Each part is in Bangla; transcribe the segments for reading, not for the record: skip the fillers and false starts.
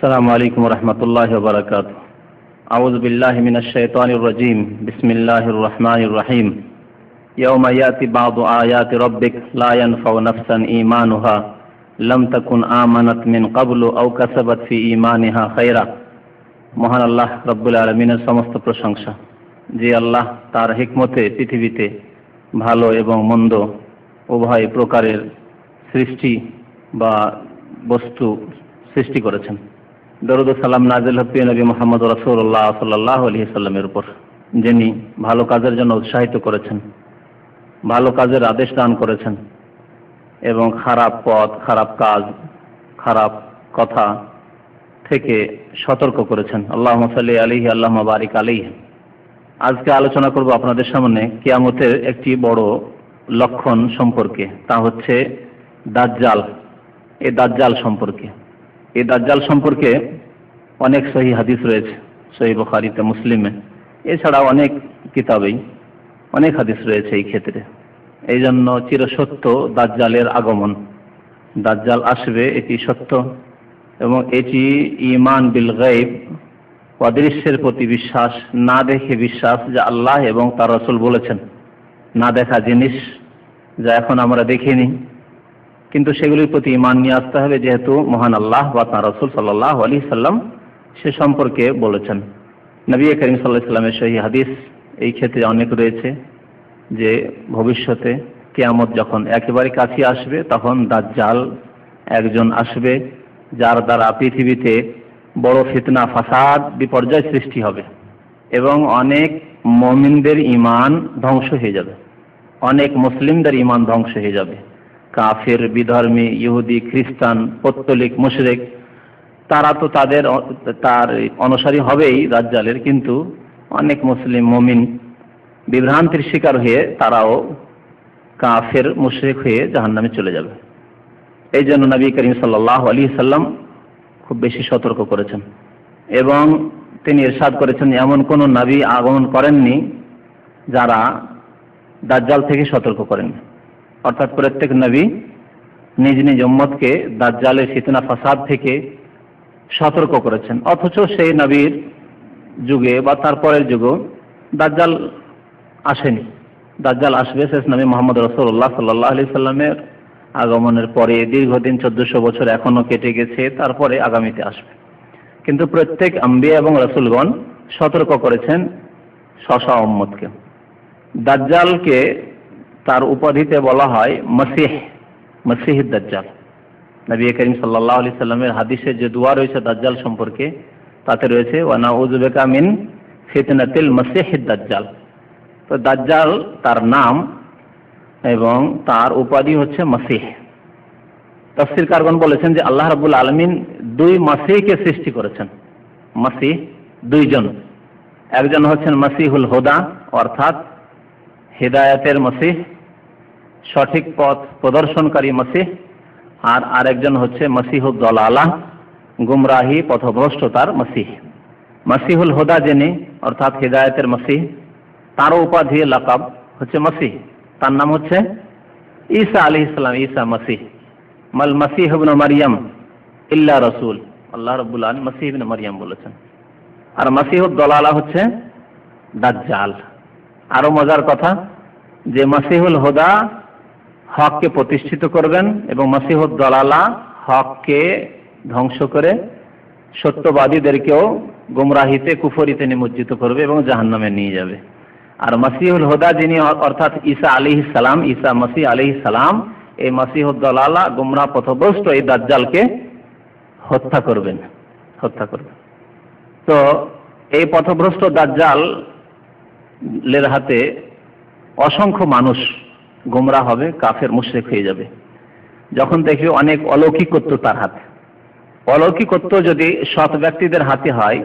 السلام عليكم ورحمة الله وبركاته. أعوذ بالله من الشيطان الرجيم. بسم الله الرحمن الرحيم. يوم يأتي بعض آيات ربك لا ينفع نفسا إيمانها لم تكن آمنت من قبل أو كسبت في إيمانها خيرا. মহান আল্লাহ রব্বুল আলামিনের সমস্ত প্রশংসা, যে আল্লাহ তার হিকমতে পৃথিবীতে ভালো এবং মন্দ উভয় প্রকারের সৃষ্টি বা বস্তু সৃষ্টি করেছেন। দরুদ ও সালাম নাযিল হোক প্রিয় নবী মুহাম্মদ রাসূলুল্লাহ সাল্লাল্লাহু আলাইহি সাল্লামের উপর, যিনি ভালো কাজের জন্য উৎসাহিত করেছেন, ভালো কাজের আদেশ দান করেছেন এবং খারাপ পথ, খারাপ কাজ, খারাপ কথা থেকে সতর্ক করেছেন। আল্লাহুম্মা সাল্লি আলাইহি আল্লাহুম্মা বারিক আলাইহি। আজকে আলোচনা করব আপনাদের সামনে কিয়ামতের একটি বড় লক্ষণ সম্পর্কে, তা হচ্ছে দাজ্জাল। এই দাজ্জাল সম্পর্কে অনেক সহি হাদিস রয়েছে, সহি বুখারীতে, মুসলিমে, এছাড়া অনেক কিতাবেই অনেক হাদিস রয়েছে এই ক্ষেত্রে। এই জন্য চিরসত্য দাজ্জালের আগমন, দাজ্জাল আসবে, এটি সত্য এবং এটি ঈমান বিল গায়ব, অদৃশ্যের প্রতি বিশ্বাস, না দেখে বিশ্বাস, যা আল্লাহ এবং তার রাসূল বলেছেন। না দেখা জিনিস যা এখন আমরা দেখিনি, কিন্তু সেগুলির প্রতি ঈমান নিয়ে আসতে হবে, যেহেতু মহান আল্লাহ বা তার রাসূল সাল্লাল্লাহু আলাইহি সাল্লাম সে সম্পর্কে বলেছেন। নবী করিম সাল্লাল্লাহু আলাইহি সাল্লামের সহিহ হাদিস এই ক্ষেত্রে অনেক রয়েছে যে ভবিষ্যতে কিয়ামত যখন একেবারে কাছে আসবে, তখন দাজ্জাল একজন আসবে যার দ্বারা পৃথিবীতে বড় ফিতনা, ফাসাদ, বিপর্যয় সৃষ্টি হবে এবং অনেক মুমিনদের ঈমান ধ্বংস হয়ে যাবে, অনেক মুসলিমদের ঈমান ধ্বংস হয়ে যাবে। কাফির, বিধর্মী, ইহুদি, খ্রিস্টান, পৌত্তলিক, মুশরিক, তারা তো তার অনুসারী হবেই দাজ্জালের, কিন্তু অনেক মুসলিম মুমিন বিভ্রান্তির শিকার হয়ে তারাও কাফির, মুশরিক হয়ে জাহান্নামে চলে যাবে। এই জন্য নবী করিম সাল্লাল্লাহু আলাইহি সাল্লাম খুব বেশি সতর্ক করেছেন এবং তিনি ইরশাদ করেছেন, এমন কোন নবী আগমন করেননি যারা দাজ্জাল থেকে সতর্ক করেননি। অর্থাৎ প্রত্যেক নবী নিজ নিজ উম্মতকে দাজ্জালের ফিতনা, ফাসাদ থেকে সতর্ক করেছেন। অথচ সেই নবীর যুগে বা তারপরের যুগেও দাজ্জাল আসেনি। দাজ্জাল আসবে শেষ নবী মুহাম্মদ রাসূলুল্লাহ সাল্লাল্লাহু আলাইহি সাল্লামের আগমনের পরে, দীর্ঘদিন 1400 বছর এখনো কেটে গেছে, তারপরে আগামীতে আসবে। কিন্তু প্রত্যেক আম্বিয়া এবং রাসূলগণ সতর্ক করেছেন স্ব উম্মতকে। দাজ্জালকে তার উপাধিতে বলা হয় মসিহ দাজ্জাল। নবী করিম সাল্লাল্লাহু আলাইহি সাল্লামের হাদিসে যে দোয়া রয়েছে দাজ্জাল সম্পর্কে, তাতে রয়েছে ওয়া নাউযু বিকা মিন ফিতনাতিল মসিহিদ দাজ্জাল। তো দাজ্জাল তার নাম এবং তার উপাধি হচ্ছে মসিহ। তাফসীরকারগণ বলেছেন যে আল্লাহ রাব্বুল আলামিন দুই মসিহকে সৃষ্টি করেছেন। মসিহ দুইজন, একজন হচ্ছেন মসিহুল হুদা, অর্থাৎ হিদায়াতের মসিহ, সঠিক পথ প্রদর্শনকারী মসিহ, আর আরেকজন হচ্ছে মসিহুদ দালালাহ, গুমরাহি, পথভ্রষ্টতার মসিহ। মসিহুল হুদা যিনি, অর্থাৎ হিদায়াতের মসিহ, তারও উপাধি, লাকাব হচ্ছে মসিহ। তার নাম হচ্ছে ঈসা আলাইহিস সালাম, ঈসা মসিহ। মাল মসিহ ইবনে মারইয়াম ইল্লা রাসূল, আল্লাহ রাব্বুল আলামিন মসিহ ইবনে মারইয়াম বলেছেন। আর মসিহুদ দালালাহ হচ্ছে দাজ্জাল। আরো মজার কথা যে মসিহুল হুদা হককে প্রতিষ্ঠিত করবেন এবং মসিহুদ দালালাহ হককে ধ্বংস করে সত্যবাদীদেরকেও গুমরাহিতে, কুফরিতে নিমজ্জিত করবে এবং জাহান্নামে নিয়ে যাবে। আর মসিহুল হুদা যিনি, অর্থাৎ ঈসা আলাইহিস সালাম, ঈসা মসিহ আলাইহিস সালাম, এই মসিহুদ দালালাহ, গুমরাহ, পথভ্রষ্ট এই দাজ্জালকে হত্যা করবেন। তো এই পথভ্রষ্ট দাজ্জালের হাতে অসংখ্য মানুষ গোমরাহ হবে, কাফের, মুশরিক হয়ে যাবে। যখন দেখবে অনেক অলৌকিকত্ব তার হাতে, অলৌকিকত্ব যদি সৎ ব্যক্তিদের হাতে হয়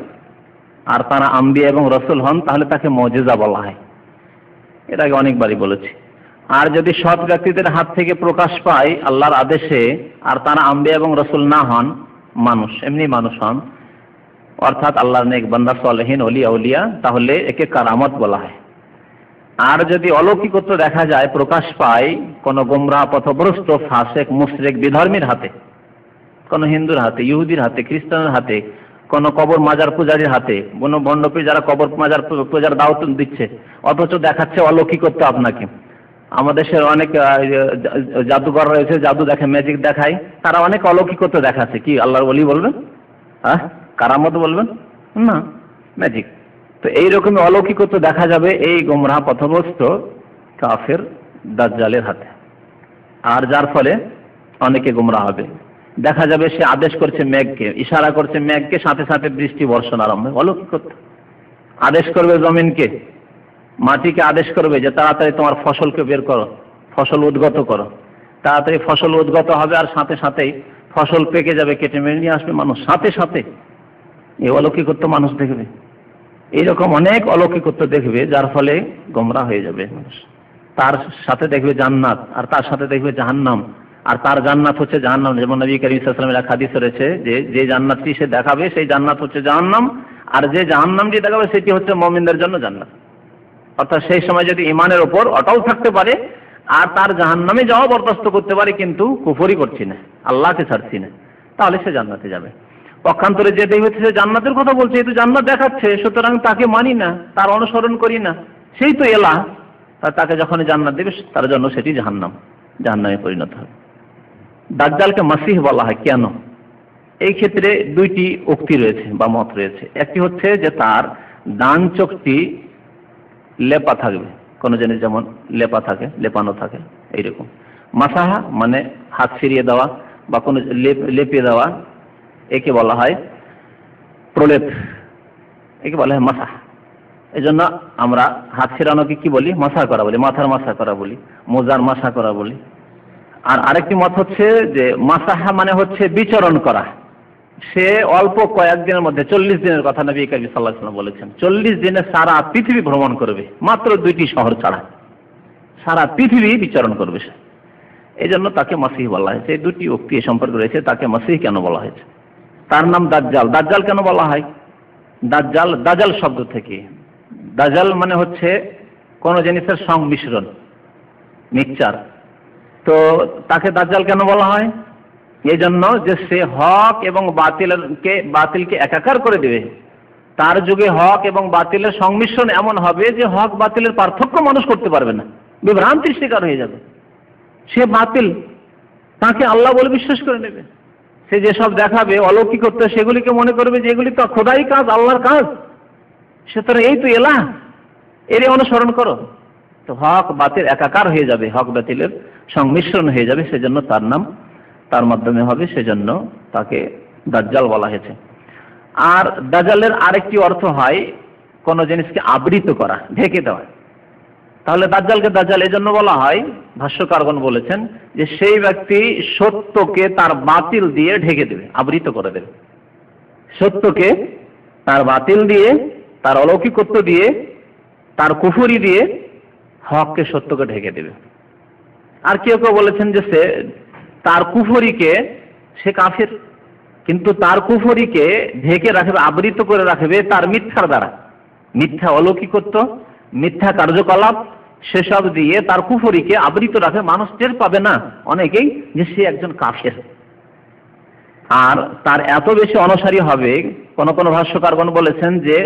আর তারা আম্বিয়া এবং রাসূল হন, তাহলে তাকে মুজিজা বলা হয়। এর আগে অনেকবারই বলেছি। আর যদি সৎ ব্যক্তিদের হাত থেকে প্রকাশ পায় আল্লাহর আদেশে, আর তারা আম্বিয়া এবং রাসূল না হন, মানুষ, এমনি মানুষ হন, অর্থাৎ আল্লাহর নেক বান্দা, সালেহিন, ওলি আউলিয়া, তাহলে একে কারামত বলা হয়। আর যদি অলৌকিকত্ব দেখা যায়, প্রকাশ পায় কোন গোমরাহ, পথভ্রষ্ট, ফাসিক, মুশরিক, বিধর্মীর হাতে, কোনো হিন্দুর হাতে, ইহুদির হাতে, খ্রিস্টানের হাতে, কোনো কবর মাজার পূজারীর হাতে, কোনো বন্ডপী যারা কবর মাজার পূজার দাওয়াত দিচ্ছে, অথচ দেখাচ্ছে অলৌকিকত্ব আপনাকে। আমাদের দেশের অনেক জাদুঘর রয়েছে, জাদু দেখে, ম্যাজিক দেখায়, তারা অনেক অলৌকিকত্ব দেখাচ্ছে। কি আল্লাহর ওলি বলবেন? কারামত বলবেন না, ম্যাজিক। তো এইরকমই অলৌকিকত্ব দেখা যাবে এই গোমরাহ পথভ্রষ্ট কাফের দাজ্জালের হাতে। আর যার ফলে অনেকে গোমরাহ হবে। দেখা যাবে সে আদেশ করছে মেঘকে, ইশারা করছে মেঘকে, সাথে সাথে বৃষ্টি বর্ষণ আরম্ভ। অলৌকিকত্ব। আদেশ করবে জমিনকে, মাটিকে আদেশ করবে যে তাড়াতাড়ি তোমার ফসলকে বের করো, ফসল উদ্গত করো। তাড়াতাড়ি ফসল উদ্গত হবে, আর সাথে সাথেই ফসল পেকে যাবে, কেটে মেরে নিয়ে আসবে মানুষ সাথে সাথে। এই অলৌকিকত্ব মানুষ দেখবে। এইরকম অনেক অলৌকিকত্ব দেখবে, যার ফলে গোমরাহ হয়ে যাবে মানুষ। তার সাথে দেখবে জান্নাত, আর তার সাথে দেখবে জাহান্নাম, আর তার জান্নাত হচ্ছে জাহান্নাম। যেমন নবী করিম সাল্লাল্লাহু আলাইহি ওয়াসাল্লামের হাদিস রয়েছে যে জান্নাতটি সে দেখাবে সেই জান্নাত হচ্ছে জাহান্নাম, আর যে জাহান্নামটি দেখাবে সেটি হচ্ছে মুমিনদের জন্য জান্নাত। অর্থাৎ সেই সময় যদি ঈমানের উপর অটল থাকতে পারে আর তার জাহান্নামে যাওয়া বরদাস্ত করতে পারে, কিন্তু কুফরি করছি না, আল্লাহকে ছাড়ছি না, তাহলে সে জান্নাতে যাবে। পক্ষান্তরে যে হচ্ছে সে জান্নাতের কথা বলছে, এই তো জান্নাত দেখাচ্ছে, সুতরাং তাকে মানি না, তার অনুসরণ করি না, সেই তো এলা, তাকে যখন জান্নাত দেবে তার জন্য সেটি জাহান্নাম, জাহান্নামে পরিণত হবে। দাজ্জালকে মাসিহ বলা হয় কেন? এই ক্ষেত্রে দুইটি উক্তি রয়েছে বা মত রয়েছে। একটি হচ্ছে যে তার ডান চোখটি লেপা থাকবে, কোন জিনিস যেমন লেপা থাকে, লেপানো থাকে, এইরকম। মাসাহা মানে হাত ফিরিয়ে দেওয়া বা কোনো লেপে দেওয়া, একে বলা হয় প্রলেপ, একে বলা হয় মাসাহ। এই জন্য আমরা হাত ফেরানোকে কি বলি? মাসা করা বলি, মাথার মাসা করা বলি, মোজার মাসা করা বলি। আর আরেকটি মত হচ্ছে যে মাসাহা মানে হচ্ছে বিচরণ করা। সে অল্প কয়েকদিনের মধ্যে, 40 দিনের কথা নবী করিম সাল্লাল্লাহু আলাইহি ওয়াসাল্লাম বলেছেন, 40 দিনে সারা পৃথিবী ভ্রমণ করবে, মাত্র 2টি শহর ছাড়া সারা পৃথিবী বিচরণ করবে সে। এই জন্য তাকে মাসিহ বলা হয়েছে। এই দুটি উক্তি সম্পর্কে রয়েছে, তাকে মাসিহ কেন বলা হয়েছে। তার নাম দাজ্জাল। দাজ্জাল কেন বলা হয়? দাজ্জাল, দাজাল শব্দ থেকে। দাজাল মানে হচ্ছে কোন জিনিসের সংমিশ্রণ, মিক্সচার। তো তাকে দাজ্জাল কেন বলা হয়? এই জন্য যে সে হক এবং বাতিলকে একাকার করে দেবে। তার যুগে হক এবং বাতিলের সংমিশ্রণ এমন হবে যে হক বাতিলের পার্থক্য মানুষ করতে পারবে না, বিভ্রান্তির শিকার হয়ে যাবে। সে বাতিল, তাকে আল্লাহ বলে বিশ্বাস করে নেবে। সে যেসব দেখাবে অলৌকিকত্ব, সেগুলিকে মনে করবে যে এগুলি তো খোদাই কাজ, আল্লাহর কাজ, সুতরাং এই তো এলাহ, এর অনুসরণ করো। তো হক বাতিল একাকার হয়ে যাবে, হক বাতিলের সংমিশ্রণ হয়ে যাবে, সেজন্য তার নাম তার মাধ্যমে হবে, সেজন্য তাকে দাজ্জাল বলা হয়েছে। আর দাজ্জালের আরেকটি অর্থ হয় কোন জিনিসকে আবৃত করা, ঢেকে দেওয়া। তাহলে দাজ্জালকে দাজ্জাল এই জন্য বলা হয়, ভাষ্যকারগণ বলেছেন যে সেই ব্যক্তি সত্যকে তার বাতিল দিয়ে ঢেকে দেবে, আবৃত করে দেবে। সত্যকে তার বাতিল দিয়ে, তার অলৌকিকত্ব দিয়ে, তার কুফরি দিয়ে হককে, সত্যকে ঢেকে দেবে। আর কেউ কেউ বলেছেন যে সে তার কুফরিকে, সে কাফের, কিন্তু তার কুফরিকে ঢেকে রাখবে, আবৃত করে রাখবে তার মিথ্যার দ্বারা। মিথ্যা অলৌকিকত্ব, মিথ্যা কার্যকলাপ, সেসব দিয়ে তার কুফরিকে আবৃত রাখে, মানুষ টের পাবে না অনেকেই যে সে একজন কাফের। আর তার এত বেশি অনুসারী হবে, কোন কোন ভাষ্যকারগণ বলেছেন যে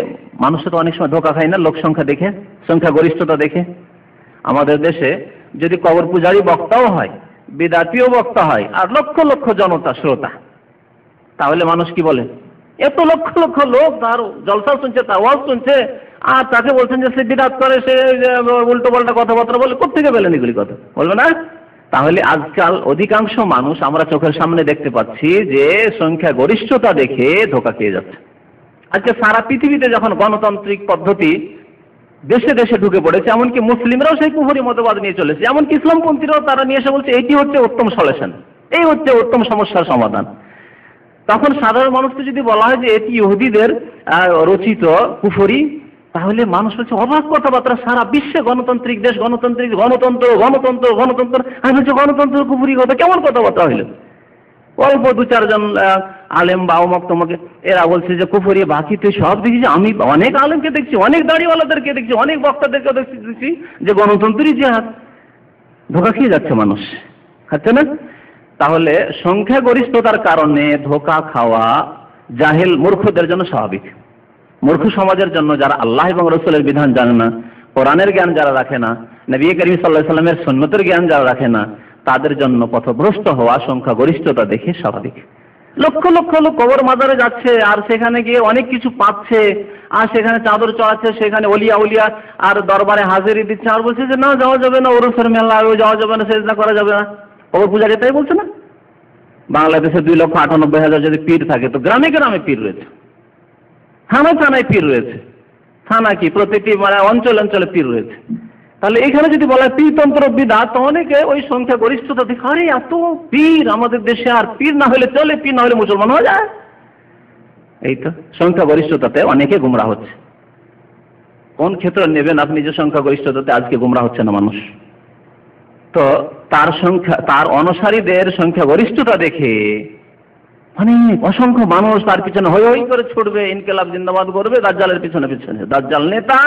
মানুষের তো অনেক সময় ধোকা খায় না, লোক সংখ্যা দেখে, সংখ্যা গরিষ্ঠতা দেখে। আমাদের দেশে যদি কবর পূজারী বক্তাও হয়, বিদাতীয় বক্তা হয়, আর লক্ষ লক্ষ জনতা শ্রোতা, তাহলে মানুষ কি বলে? এত লক্ষ লক্ষ লোক তার জলসা শুনছে, তার ওয়াজ শুনছে, আর তাকে বলছেন যে সে বিদাত করে, সে উল্টো পাল্টা কথাবার্তা বলে, কোথেকে পেলেন এগুলি কথা? বলবে না? তাহলে আজকাল অধিকাংশ মানুষ আমরা চোখের সামনে দেখতে পাচ্ছি যে সংখ্যা গরিষ্ঠতা দেখে ধোকা খেয়ে যাচ্ছে। আজকে সারা পৃথিবীতে যখন গণতান্ত্রিক পদ্ধতি দেশে দেশে ঢুকে পড়েছে, এমনকি মুসলিমরাও সেই কুফরি মতবাদ নিয়ে চলেছে, এমনকি ইসলামপন্থীরাও তারা নিয়ে এসে বলছে এটি হচ্ছে উত্তম সলিউশন, এই হচ্ছে উত্তম সমস্যার সমাধান। তখন সাধারণ মানুষকে যদি বলা হয় যে এটি ইহুদিদের রচিত কুফরি, তাহলে মানুষ হচ্ছে অবাক কথাবার্তা। সারা বিশ্বে গণতান্ত্রিক দেশ, গণতান্ত্রিক, গণতন্ত্র গণতন্ত্র গণতন্ত্র, আমি হচ্ছে গণতন্ত্র কুফরি কথা, কেমন কথাবার্তা হইল? অল্প 2-4 জন আলেম বা অমক তমকে এরা বলছে যে কুফরি, বাকি তুই সব দেখেছি, আমি অনেক আলেমকে দেখছি, অনেক দাড়িওয়ালাদেরকে দেখছি, অনেক বক্তাদেরকে দেখছি যে গণতন্ত্রই জিহাদ। ধোকা খেয়ে যাচ্ছে মানুষ, খাচ্ছে না? তাহলে সংখ্যাগরিষ্ঠতার কারণে ধোঁকা খাওয়া জাহেল মূর্খদের জন্য স্বাভাবিক। মূর্খ সমাজের জন্য, যারা আল্লাহ এবং রসুলের বিধান জানে না, কোরআনের জ্ঞান যারা রাখে না, নবী করিম সাল্লাল্লাহু আলাইহি সাল্লামের সুন্নতের জ্ঞান যারা রাখে না, তাদের জন্য পথভ্রষ্ট হওয়া সংখ্যাগরিষ্ঠতা দেখে স্বাভাবিক। লক্ষ লক্ষ লোক কবর মাজারে যাচ্ছে আর সেখানে গিয়ে অনেক কিছু পাচ্ছে, আর সেখানে চাদর চড়াচ্ছে, সেখানে অলিয়া উলিয়া আর দরবারে হাজিরি দিচ্ছে, আর বলছে যে না যাওয়া যাবে না, ওরসের মেলা যাওয়া যাবে না, সেজদা করা যাবে না, কবর পূজারি তাই বলছে না। বাংলাদেশে 2,98,000 যদি পীর থাকে, তো গ্রামে গ্রামে পীর রয়েছে, থানায় থানায় পীর রয়েছে, থানা কি প্রতিটি মানে অঞ্চলে অঞ্চলে পীর রয়েছে। তাহলে এখানে যদি বলা হয় পীরতন্ত্র বিদআত, তো অনেকে ওই সংখ্যা গরিষ্ঠতা দেখে আরে এত পীর আমাদের দেশে, আর পীর না হলে চলে, পীর না হলে মুসলমান হয়ে যায়। এই তো সংখ্যা গরিষ্ঠতাতে অনেকে গুমরা হচ্ছে। কোন ক্ষেত্রে নেবেন আপনি যে সংখ্যা গরিষ্ঠতাতে আজকে গুমরা হচ্ছে না মানুষ? তো তার অনুসারীদের সংখ্যা গরিষ্ঠতা দেখে অনেক অসংখ্য মানুষ তার পিছনে হই হই করে ছুটবে, ইনকিলাব জিন্দাবাদ করবে দাজ্জালের পিছনে পিছনে। দাজ্জাল নেতা,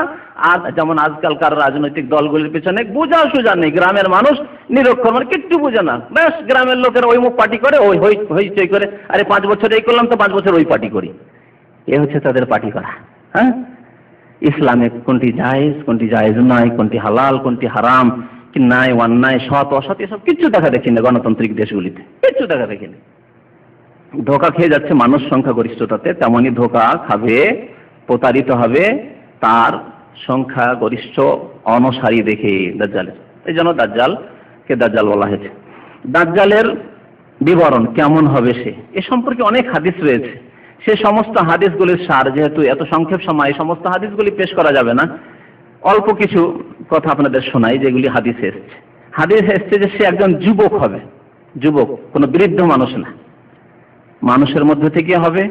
আর যেমন আজকালকার রাজনৈতিক দলগুলির পিছনে বোঝা সোজা নেই, গ্রামের মানুষ নিরক্ষর, মানে কিচ্ছু বোঝে না, বেশ গ্রামের লোকেরা ওই মুখ পার্টি করে, ওই হইচই করে, আরে 5 বছর এই করলাম তো 5 বছর ওই পার্টি করি, এ হচ্ছে তাদের পার্টি করা। হ্যাঁ, ইসলামে কোনটি জায়েজ কোনটি জায়েজ নয়, কোনটি হালাল কোনটি হারাম, কি নাই অন্যায় সৎ অসৎ, এসব কিচ্ছু দেখা দেখি না গণতান্ত্রিক দেশগুলিতে, কিচ্ছু দেখা দেখি না। ধোঁকা খেয়ে যাচ্ছে মানুষ সংখ্যাগরিষ্ঠতাতে, তেমনি ধোঁকা খাবে, প্রতারিত হবে তার সংখ্যাগরিষ্ঠ অনুসারী দেখে দাজ্জালের। এই জন্য দাজ্জালকে দাজ্জাল বলা হয়েছে। দাজ্জালের বিবরণ কেমন হবে সে, এ সম্পর্কে অনেক হাদিস রয়েছে। সে সমস্ত হাদিসগুলির সার, যেহেতু এত সংক্ষেপ সময় সমস্ত হাদিসগুলি পেশ করা যাবে না, অল্প কিছু কথা আপনাদের শোনাই যেগুলি হাদিসে এসছে। হাদিসে এসছে যে সে একজন যুবক হবে, যুবক, কোনো বৃদ্ধ মানুষ না, মানুষের মধ্যে থেকে হবে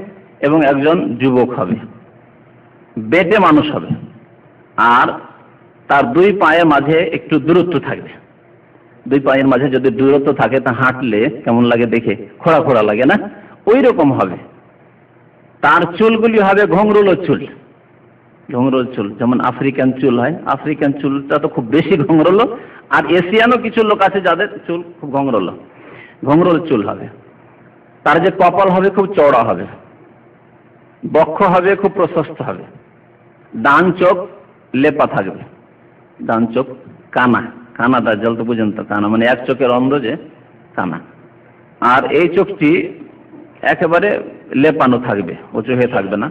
এবং একজন যুবক হবে, বেটে মানুষ হবে, আর তার 2 পায়ের মাঝে একটু দূরত্ব থাকবে। 2 পায়ের মাঝে যদি দূরত্ব থাকে তা হাঁটলে কেমন লাগে দেখে, খোঁড়া খোঁড়া লাগে না, ওই রকম হবে। তার চুলগুলি হবে ঘংরুলো চুল, ঘংরুল চুল, যেমন আফ্রিকান চুল হয়, আফ্রিকান চুলটা তো খুব বেশি ঘংরুলো, আর এশিয়ানও কিছু লোক আছে যাদের চুল খুব ঘংরুলো, ঘংরুল চুল হবে। তার যে কপাল হবে খুব চওড়া হবে, বক্ষ হবে খুব প্রশস্ত হবে, ডান চোখ লেপা থাকবে, ডান চোখ কানা, কানা দাজ্জাল তো বুঝেন তো, কানা মানে এক চোখের অন্ধ যে কানা, আর এই চোখটি একেবারে লেপানো থাকবে, উঁচু হয়ে থাকবে না,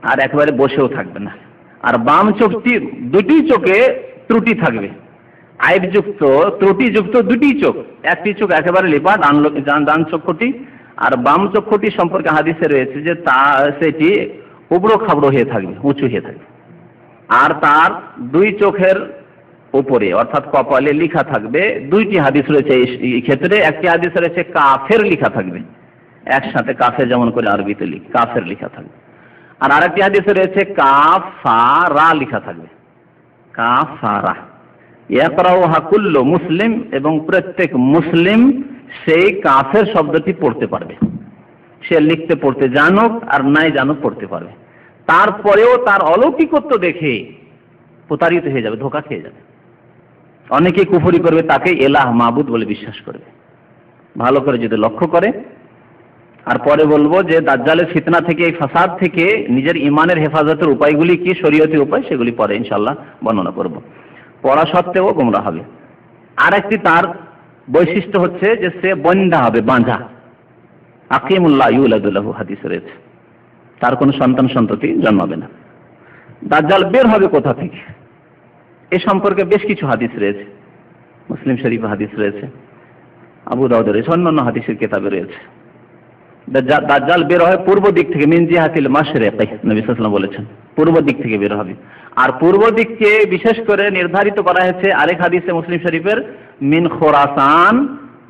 আর একেবারে বসেও থাকবে না। আর বাম চোখটি, 2টি চোখে ত্রুটি থাকবে, আইবযুক্ত ত্রুটিযুক্ত 2টি চোখ, একটি চোখ একেবারে লেপা ডান চক্ষুটি, আর বাম চক্ষুটি সম্পর্কে হাদিসে রয়েছে যে সেটি উবড়ো খাবড়ো হয়ে থাকবে, উঁচু হয়ে থাকবে। আর তার 2 চোখের উপরে অর্থাৎ কপালে লেখা থাকবে, 2টি হাদিস রয়েছে এই ক্ষেত্রে। একটি হাদিস রয়েছে কাফের লেখা থাকবে, একসাথে কাফের যেমন করে আরবিতে লিখি, কাফের লেখা থাকবে। আর আরেকটি হাদিসে রয়েছে কাফারা লেখা থাকবে, কাফারা, ইয়াকরাউহা কুল্লু মুসলিম, এবং প্রত্যেক মুসলিম সেই কাফের শব্দটি পড়তে পারবে, সে লিখতে পড়তে জানুক আর নাই জানুক পড়তে পারবে। তারপরেও তার অলৌকিকত্ব দেখে প্রতারিত হয়ে যাবে, ধোঁকা খেয়ে যাবে। অনেকে কুফরি করবে, তাকে এলাহ মাবুদ বলে বিশ্বাস করবে। ভালো করে যদি লক্ষ্য করে, আর পরে বলবো যে দাজ্জালের ফিতনা থেকে, এই ফাসাদ থেকে নিজের ইমানের হেফাজতের উপায়গুলি কি, শরীয়তি উপায়, সেগুলি পরে ইনশাআল্লাহ বর্ণনা করব। পড়া সত্ত্বেও গোমরা হবে। আর একটি তার বৈশিষ্ট্য হচ্ছে যে সে বন্ধা হবে, বাঁধা, আকিমুল্লাহ ইউলাদু লাহু হাদিসে রয়েছে, তার কোনো সন্তান সন্ততি জন্মাবে না। দাজ্জাল বের হবে কোথা থেকে, এ সম্পর্কে বেশ কিছু হাদিস রয়েছে, মুসলিম শরীফে হাদিস রয়েছে, আবু দাউদের রয়েছে, অন্যান্য হাদিসের কিতাবে রয়েছে। দাজ্জাল বের হয় পূর্ব দিক থেকে, মিন জিহাতিল মাশরিক, নবী সাল্লাল্লাহু আলাইহি ওয়াসাল্লাম বলেছেন পূর্ব দিক থেকে বের হবে। আর পূর্ব দিককে বিশেষ করে নির্ধারিত করা হয়েছে আরেক হাদিসে মুসলিম শরীফের, মিন খোরাসান।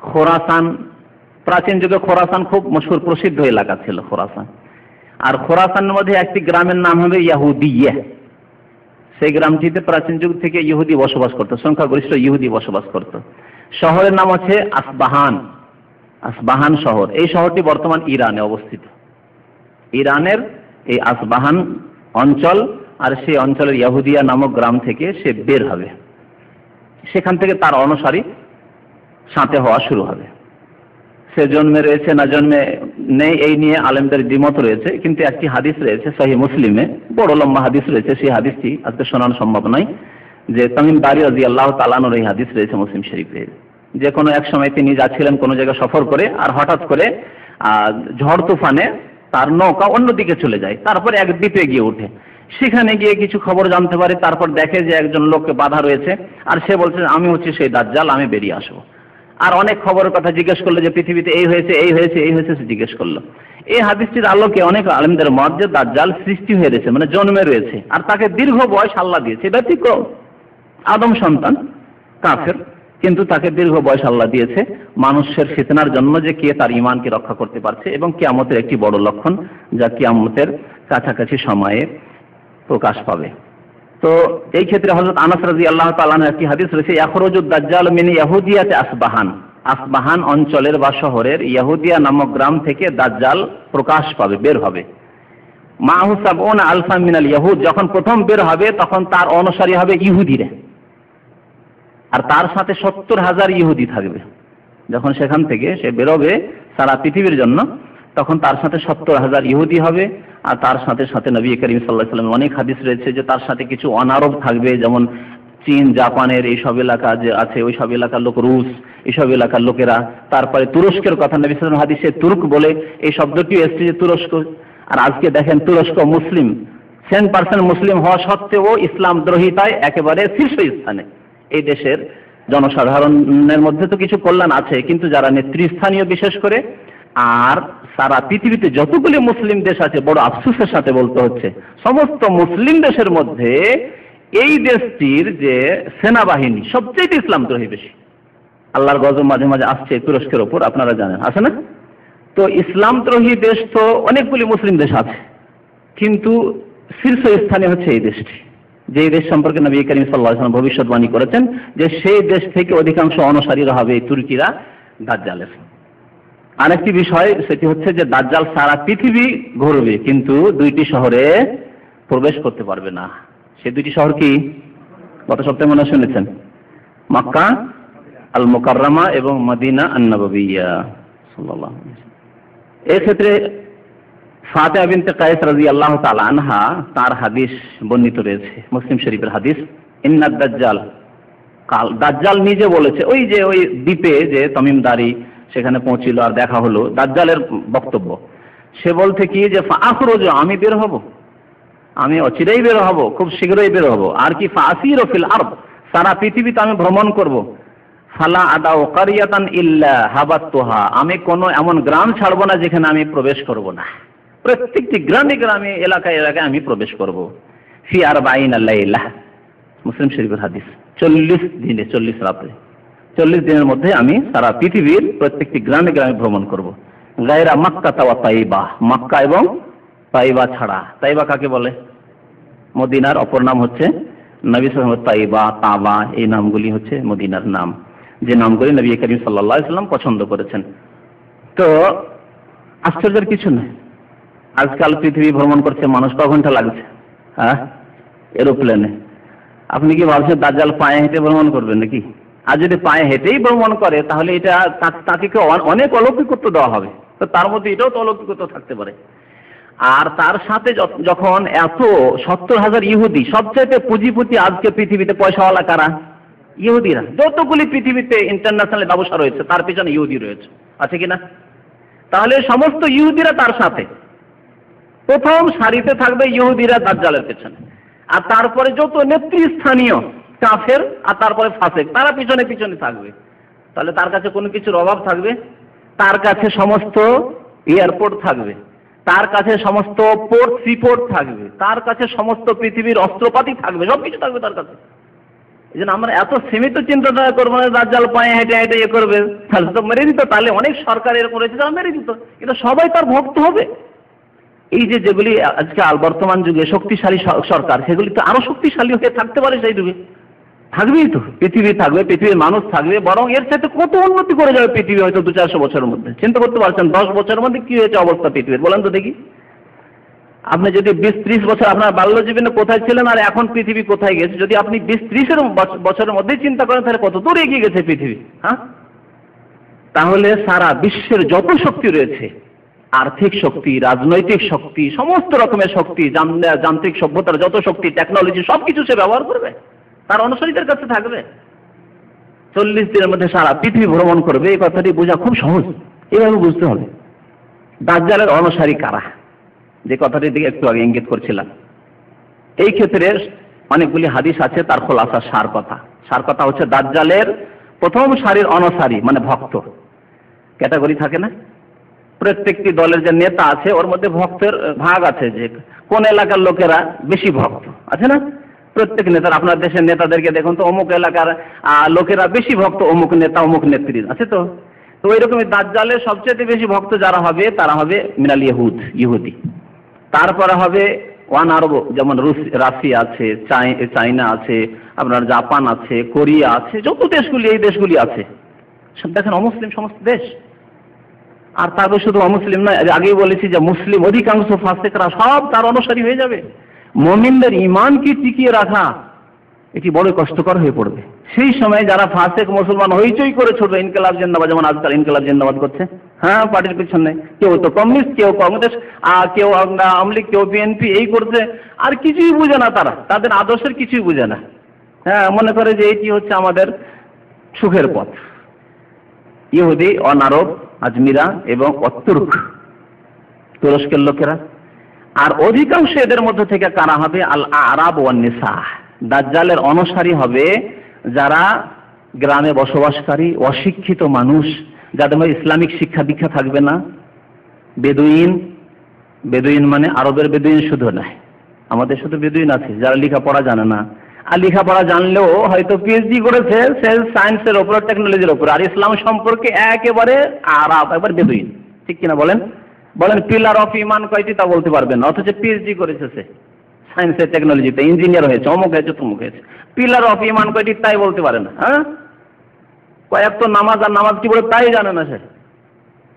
খোরাসান, প্রাচীন যুগে খোরাসান খুব মশহুর প্রসিদ্ধ এলাকা ছিল খোরাসান। আর খোরাসানের মধ্যে একটি গ্রামের নাম হবে ইয়াহুদিয়া। সেই গ্রামটিতে প্রাচীন যুগ থেকে ইহুদি বসবাস করত, সংখ্যাগরিষ্ঠ ইহুদি বসবাস করত। শহরের নাম হচ্ছে আসবাহান, আসবাহান শহর। এই শহরটি বর্তমান ইরানে অবস্থিত। ইরানের এই আসবাহান অঞ্চল, আর সেই অঞ্চলের ইয়াহুদিয়া নামক গ্রাম থেকে সে বের হবে। সেখান থেকে তার অনুসারী সাথে হওয়া শুরু হবে। সে জন্মে রয়েছে না জন্মে নেই এই নিয়ে আলেমদের দ্বিমত রয়েছে, কিন্তু একটি হাদিস রয়েছে সহিহ মুসলিমে, বড় লম্বা হাদিস রয়েছে, সেই হাদিসটি আজকে শোনানো সম্ভব নয়, যে তামিম দারি রাদিয়াল্লাহু তাআলা আনহুর এই হাদিস রয়েছে মুসলিম শরীফে, যে কোনো এক সময় তিনি যাচ্ছিলেন কোনো জায়গায় সফর করে, আর হঠাৎ করে ঝড় তুফানে তার নৌকা অন্যদিকে চলে যায়, তারপর এক দ্বীপে গিয়ে ওঠে, সেখানে গিয়ে কিছু খবর জানতে পারে, তারপর দেখে যে একজন লোককে বাধা রয়েছে, আর সে বলছে আমি হচ্ছি সেই দাজ্জাল, আমি বেরিয়ে আসবো। আর অনেক খবরের কথা জিজ্ঞেস করলো যে পৃথিবীতে এই হয়েছে এই হয়েছে এই হয়েছে, সে জিজ্ঞেস করলো। এই হাদিসটির আলোকে অনেক আলেমদের মত যে দাজ্জাল সৃষ্টি হয়ে রয়েছে, মানে জন্মে রয়েছে, আর তাকে দীর্ঘ বয়স আল্লাহ দিয়েছে। এটা ঠিক আদম সন্তান কাফের, কিন্তু তাকে দীর্ঘ বয়স আল্লাহ দিয়েছে মানুষের ফিতনার জন্য, যে কে তার ঈমানকে রক্ষা করতে পারছে, এবং কিয়ামতের একটি বড় লক্ষণ যা কিয়ামতের কাছাকাছি সময়ে প্রকাশ পাবে। তো এই ক্ষেত্রে হযরত আনাস রাদিয়াল্লাহু তাআলা আনহু একটি হাদিস রয়েছে, ইয়াখরুজুদ দাজ্জাল মিন ইয়াহুদিয়াতি আসবাহান, আসবাহান অঞ্চলের বা শহরের ইয়াহুদিয়া নামক গ্রাম থেকে দাজ্জাল প্রকাশ পাবে, বের হবে। মাহু সাবউনা আলফা মিনাল ইয়াহুদ, যখন প্রথম বের হবে তখন তার অনুসারী হবে ইহুদিরা, আর তার সাথে 70,000 ইহুদি থাকবে। যখন সেখান থেকে সে বেরোবে সারা পৃথিবীর জন্য, তখন তার সাথে 70,000 ইহুদি হবে, আর তার সাথে সাথে নবী করিম সাল্লাল্লাহু আলাইহি ওয়াসাল্লাম অনেক হাদিস রয়েছে যে তার সাথে কিছু অনারব থাকবে, যেমন চীন জাপানের এইসব এলাকা যে আছে, ওই সব এলাকার লোক, রুশ এইসব এলাকার লোকেরা, তারপরে তুরস্কের কথা নবী সাল্লাল্লাহু আলাইহি ওয়াসাল্লাম হাদিসে তুর্ক বলে এই শব্দটি এসেছে, যে তুরস্ক। আর আজকে দেখেন তুরস্ক মুসলিম, 100% মুসলিম হওয়া সত্ত্বেও ইসলাম দ্রোহিতায় একেবারে শীর্ষস্থানে। এই দেশের জনসাধারণের মধ্যে তো কিছু কল্যাণ আছে, কিন্তু যারা নেতৃস্থানীয় বিশেষ করে, আর সারা পৃথিবীতে যতগুলি মুসলিম দেশ আছে, বড় আফসোসের সাথে বলতে হচ্ছে, সমস্ত মুসলিম দেশের মধ্যে এই দেশটির যে সেনাবাহিনী সবচেয়ে ইসলামদ্রোহী বেশি। আল্লাহর গজব মাঝে মাঝে আসছে তুরস্কের ওপর, আপনারা জানেন, আছে না? তো ইসলামদ্রোহী দেশ তো অনেকগুলি মুসলিম দেশ আছে, কিন্তু শীর্ষস্থানে হচ্ছে এই দেশটি, যে দেশ সম্পর্কে নবী করিম সাল্লাল্লাহু আলাইহি ওয়াসাল্লাম ভবিষ্যৎবাণী করেছেন যে সেই দেশ থেকে অধিকাংশ অনুসারীরা হবে তুর্কিরা দাজ্জালের। আরেকটি বিষয় সেটি হচ্ছে যে দাজ্জাল সারা পৃথিবী ঘুরবে, কিন্তু দুইটি শহরে প্রবেশ করতে পারবে না। সেই দুইটি শহর কি? গত সপ্তাহে মনে শুনেছেন, মক্কা আল মুকাররমা এবং মদিনা আন-নববিয়্যা সাল্লাল্লাহু আলাইহি ওয়াসাল্লাম। এই ক্ষেত্রে ফাতিমা বিনতে কায়েস রাদিয়াল্লাহু তাআলা আনহা তার হাদিস বর্ণিত রয়েছে মুসলিম শরীফের হাদিস, ইন্নাদ দাজ্জাল, কাল দাজ্জাল নিজে বলেছে, ওই যে ওই দ্বীপে যে তামিম দারি সেখানে পৌঁছিল আর দেখা হলো, দাজ্জালের বক্তব্য, সে বলতে কি যে ফাখরুজু, আমি বের হব, আমি অচিরেই বের হব, খুব শীঘ্রই বের হব, আর কি ফাসিরু ফিল আরদ, সারা পৃথিবীতে আমি ভ্রমণ করব, ফালা আদাউ কারিয়াতান ইল্লা হাবাতুহা, আমি কোনো এমন গ্রাম ছাড়বো না যেখানে আমি প্রবেশ করব না, প্রত্যেকটি গ্রামে গ্রামে এলাকায় এলাকায় আমি প্রবেশ করব। ফি আরবাঈনা লাইলা, মুসলিম শরীফের হাদিস, 40 দিনে, 40 রাতে, 40 দিনের মধ্যে আমি সারা পৃথিবীর প্রত্যেকটি গ্রামে গ্রামে ভ্রমণ করব। গায়রা মক্কা ওয়া তাইবা, মক্কা এবং তাইবা ছাড়া। তাইবা কাকে বলে? মদিনার অপর নাম হচ্ছে নবী সাল্লাল্লাহু আলাইহি ওয়াসাল্লাম, তাইবা, তাবা, এই নামগুলি হচ্ছে মদিনার নাম, যে নামগুলি নবী করিম সাল্লাল্লাহু আলাইহি ওয়াসাল্লাম পছন্দ করেছেন। তো আশ্চর্যের কিছু নেই, আজকাল পৃথিবী ভ্রমণ করছে মানুষ, ক ঘন্টা লাগছে? হ্যাঁ, এরোপ্লেনে। আপনি কি ভাবছেন দাজ্জাল পায়ে হেঁটে ভ্রমণ করবেন নাকি? আর যদি পায়ে হেঁটেই ভ্রমণ করে তাহলে এটা তাকে অনেক অলৌকিকত্ব দেওয়া হবে, তো তার মধ্যে এটাও তো অলৌকিকত্ব থাকতে পারে। আর তার সাথে যখন এত 70,000 ইহুদি, সবচেয়ে পুঁজিপতি আজকে পৃথিবীতে পয়সাওয়ালা কারা? ইহুদিরা। যতগুলি পৃথিবীতে ইন্টারন্যাশনাল ব্যবসা রয়েছে তার পিছনে ইহুদি রয়েছে, আছে কিনা? তাহলে সমস্ত ইহুদিরা তার সাথে, প্রথম সারিতে থাকবে ইহুদিরা দাজ্জালের পেছনে, আর তারপরে যত নেতৃস্থানীয় কাফের আর তারপরে ফাসেক, তারা পিছনে পিছনে থাকবে। তাহলে তার কাছে কোনো কিছুর অভাব থাকবে? তার কাছে সমস্ত এয়ারপোর্ট থাকবে, তার কাছে সমস্ত পোর্ট সিপোর্ট থাকবে, তার কাছে সমস্ত পৃথিবীর অস্ত্রপাতি থাকবে, সবকিছু থাকবে তার কাছে। এই জন্য আমরা এত সীমিত চিন্তাধারা করবো না দাজ্জাল পায়ে হেঁটে হেঁটে ইয়ে করবে, তাহলে তো মেরে দিত। তাহলে অনেক সরকার এরকম রয়েছে যারা মেরে দিত, কিন্তু সবাই তার ভক্ত হবে। এই যে যেগুলি আজকে বর্তমান যুগে শক্তিশালী সরকার, সেগুলি তো আরো শক্তিশালী হয়ে থাকতে পারে সেই যুগে, থাকবেই তো, পৃথিবী থাকবে, পৃথিবীর মানুষ থাকবে, বরং এর সাথে কত উন্নতি করে যাবে পৃথিবী হয়তো 200-400 বছরের মধ্যে। চিন্তা করতে পারছেন 10 বছরের মধ্যে কি হয়েছে অবস্থা পৃথিবীর, বলেন তো দেখি। আপনি যদি 20-30 বছর আপনার বাল্য জীবনে কোথায় ছিলেন আর এখন পৃথিবী কোথায় গেছে, যদি আপনি 20-30 বছরের মধ্যেই চিন্তা করেন তাহলে কত দূর এগিয়ে গেছে পৃথিবী। হ্যাঁ, তাহলে সারা বিশ্বের যত শক্তি রয়েছে, আর্থিক শক্তি, রাজনৈতিক শক্তি, সমস্ত রকমের শক্তি, যান্ত্রিক সভ্যতার যত শক্তি, টেকনোলজি, সবকিছু সে ব্যবহার করবে, তার অনুসারীদের কাছে থাকবে। 40 দিনের মধ্যে সারা পৃথিবী ভ্রমণ করবে, এই কথাটি বোঝা খুব সহজ, এইভাবে বুঝতে হবে। দাজ্জালের অনুসারী কারা, যে কথাটির দিকে একটু আগে ইঙ্গিত করছিলাম, এই ক্ষেত্রে অনেকগুলি হাদিস আছে। তার খোলাসা সার কথা হচ্ছে দাজ্জালের প্রথম সারির অনুসারী মানে ভক্ত ক্যাটাগরি থাকে না, প্রত্যেকটি দলের যে নেতা আছে ওর মধ্যে ভক্তের ভাগ আছে, যে কোন এলাকার লোকেরা বেশি ভক্ত আছে না। প্রত্যেক নেতার, আপনার দেশের নেতাদেরকে দেখুন তো, অমুক এলাকার লোকেরা বেশি ভক্ত অমুক নেতা অমুক নেত্রী আছে। তো ওই রকমই দাজ্জালের সবচেয়ে বেশি ভক্ত যারা হবে তারা হবে মিনাল ইহুদি। তারপরে হবে ওয়ান আরব, যেমন রাশিয়া আছে, চায়না আছে, আপনার জাপান আছে, কোরিয়া আছে, যত দেশগুলি এই দেশগুলি আছে সব দেখেন অমুসলিম সমস্ত দেশ। আর তারপরে শুধু অমুসলিম নয়, আগেই বলেছি যে মুসলিম অধিকাংশ ফাসিকরা সব তার অনুসারী হয়ে যাবে। মুমিনদের ঈমানকে টিকিয়ে রাখা এটি বড় কষ্টকর হয়ে পড়বে। সেই সময় যারা ফাসিক মুসলমান হইচই করে ছুটবে ইনকিলাব জিন্দাবাদ, যেমন আজকাল ইনকিলাব জিন্দাবাদ করছে, হ্যাঁ পার্টির পিছনে, কেউ তো কমিউনিস্ট, কেউ কংগ্রেস, কেউ আওয়ামী লীগ, কেউ বিএনপি, এই করছে, আর কিছুই বুঝে না তারা, তাদের আদর্শের কিছুই বুঝে না। হ্যাঁ, মনে করে যে এটি হচ্ছে আমাদের সুখের পথ। ইহুদি, অনারব, আজমিরা এবং তুরস্কের লোকেরা। আর অধিকাংশ এদের মধ্যে থেকে কারা হবে? আল আরাব ওয়ান নিসা। দাজ্জালের অনুসারী হবে যারা গ্রামে বসবাসকারী অশিক্ষিত মানুষ, যাদের মধ্যে ইসলামিক শিক্ষা দীক্ষা থাকবে না। বেদুইন মানে আরবের বেদুইন শুধু নয়, আমাদের শুধু বেদুইন আছে যারা লেখাপড়া জানে না, আর লেখাপড়া জানলেও হয়তো পিএইচডি করেছে সায়েন্সের ওপর, টেকনোলজির ওপর, আর ইসলাম সম্পর্কে একেবারে আরাব, একবার বেদুইন। ঠিক কিনা বলেন? পিলার অফ ইমান কয়টি তা বলতে পারবেন না, অথচ পিএইচডি করেছে সে সায়েন্সের টেকনোলজিতে, ইঞ্জিনিয়ার হয়েছে, অমুক হয়েছে, তমুক হয়েছে। পিলার অফ ইমান কয়টি তাই বলতে পারে না। হ্যাঁ, কয়েক তো নামাজ, আর নামাজ কি বলে তাই জানে না সে।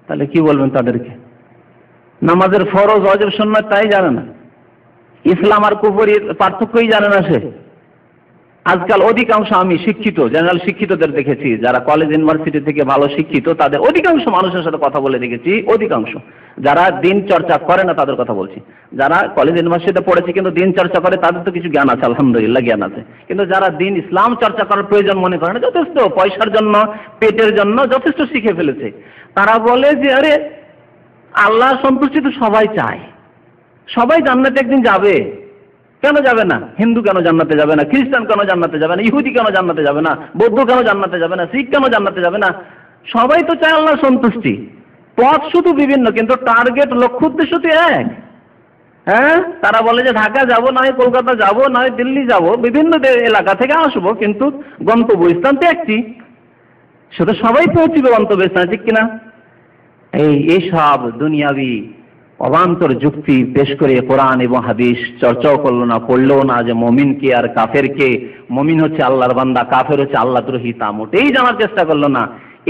তাহলে কি বলবেন তাদেরকে? নামাজের ফরজ, ওয়াজিব, সুন্নাত তাই জানে না, ইসলাম আর কুফরির পার্থক্যই জানে না সে। আজকাল অধিকাংশ আমি শিক্ষিত, জেনারেল শিক্ষিতদের দেখেছি, যারা কলেজ ইউনিভার্সিটি থেকে ভালো শিক্ষিত, তাদের অধিকাংশ মানুষের সাথে কথা বলে দেখেছি, অধিকাংশ যারা দিন চর্চা করে না তাদের কথা বলছি। যারা কলেজ ইউনিভার্সিটিতে পড়েছে কিন্তু দিন চর্চা করে, তাদের তো কিছু জ্ঞান আছে, আলহামদুলিল্লাহ জ্ঞান আছে। কিন্তু যারা দিন ইসলাম চর্চা করার প্রয়োজন মনে করে না, যথেষ্ট পয়সার জন্য, পেটের জন্য যথেষ্ট শিখে ফেলেছে, তারা বলে যে আরে আল্লাহর সন্তুষ্টি তো সবাই চায়, সবাই জান্নাতে একদিন যাবে, কেন যাবে না? হিন্দু কেন জান্নাতে যাবে না? খ্রিস্টান কেন জান্নাতে যাবে না? ইহুদি কেন জান্নাতে যাবে না? বৌদ্ধ কেন জান্নাতে যাবে না? শিখ কেন জান্নাতে যাবে না? সবাই তো চায় আল্লাহর সন্তুষ্টি। পথ শুধু বিভিন্ন, কিন্তু টার্গেট, লক্ষ্য উদ্দেশ্য তো এক। হ্যাঁ, তারা বলে যে ঢাকা যাব, না হয় কলকাতা যাব, না হয় দিল্লি যাব, বিভিন্ন এলাকা থেকে আসবো, কিন্তু গন্তব্যস্থান তো একটি, সেটা সবাই পৌঁছবে গন্তব্যস্থানে। ঠিক কিনা? এইসব দুনিয়াবি অবান্তর যুক্তি পেশ করে কোরআন এবং হাদিস চর্চাও করলো না, পড়লো না যে মমিন কে আর কাফের কে, মমিন হচ্ছে আল্লাহর বান্দা, কাফের হচ্ছে আল্লাহ দ্রোহী, তা মোটেই জানার চেষ্টা করলো না।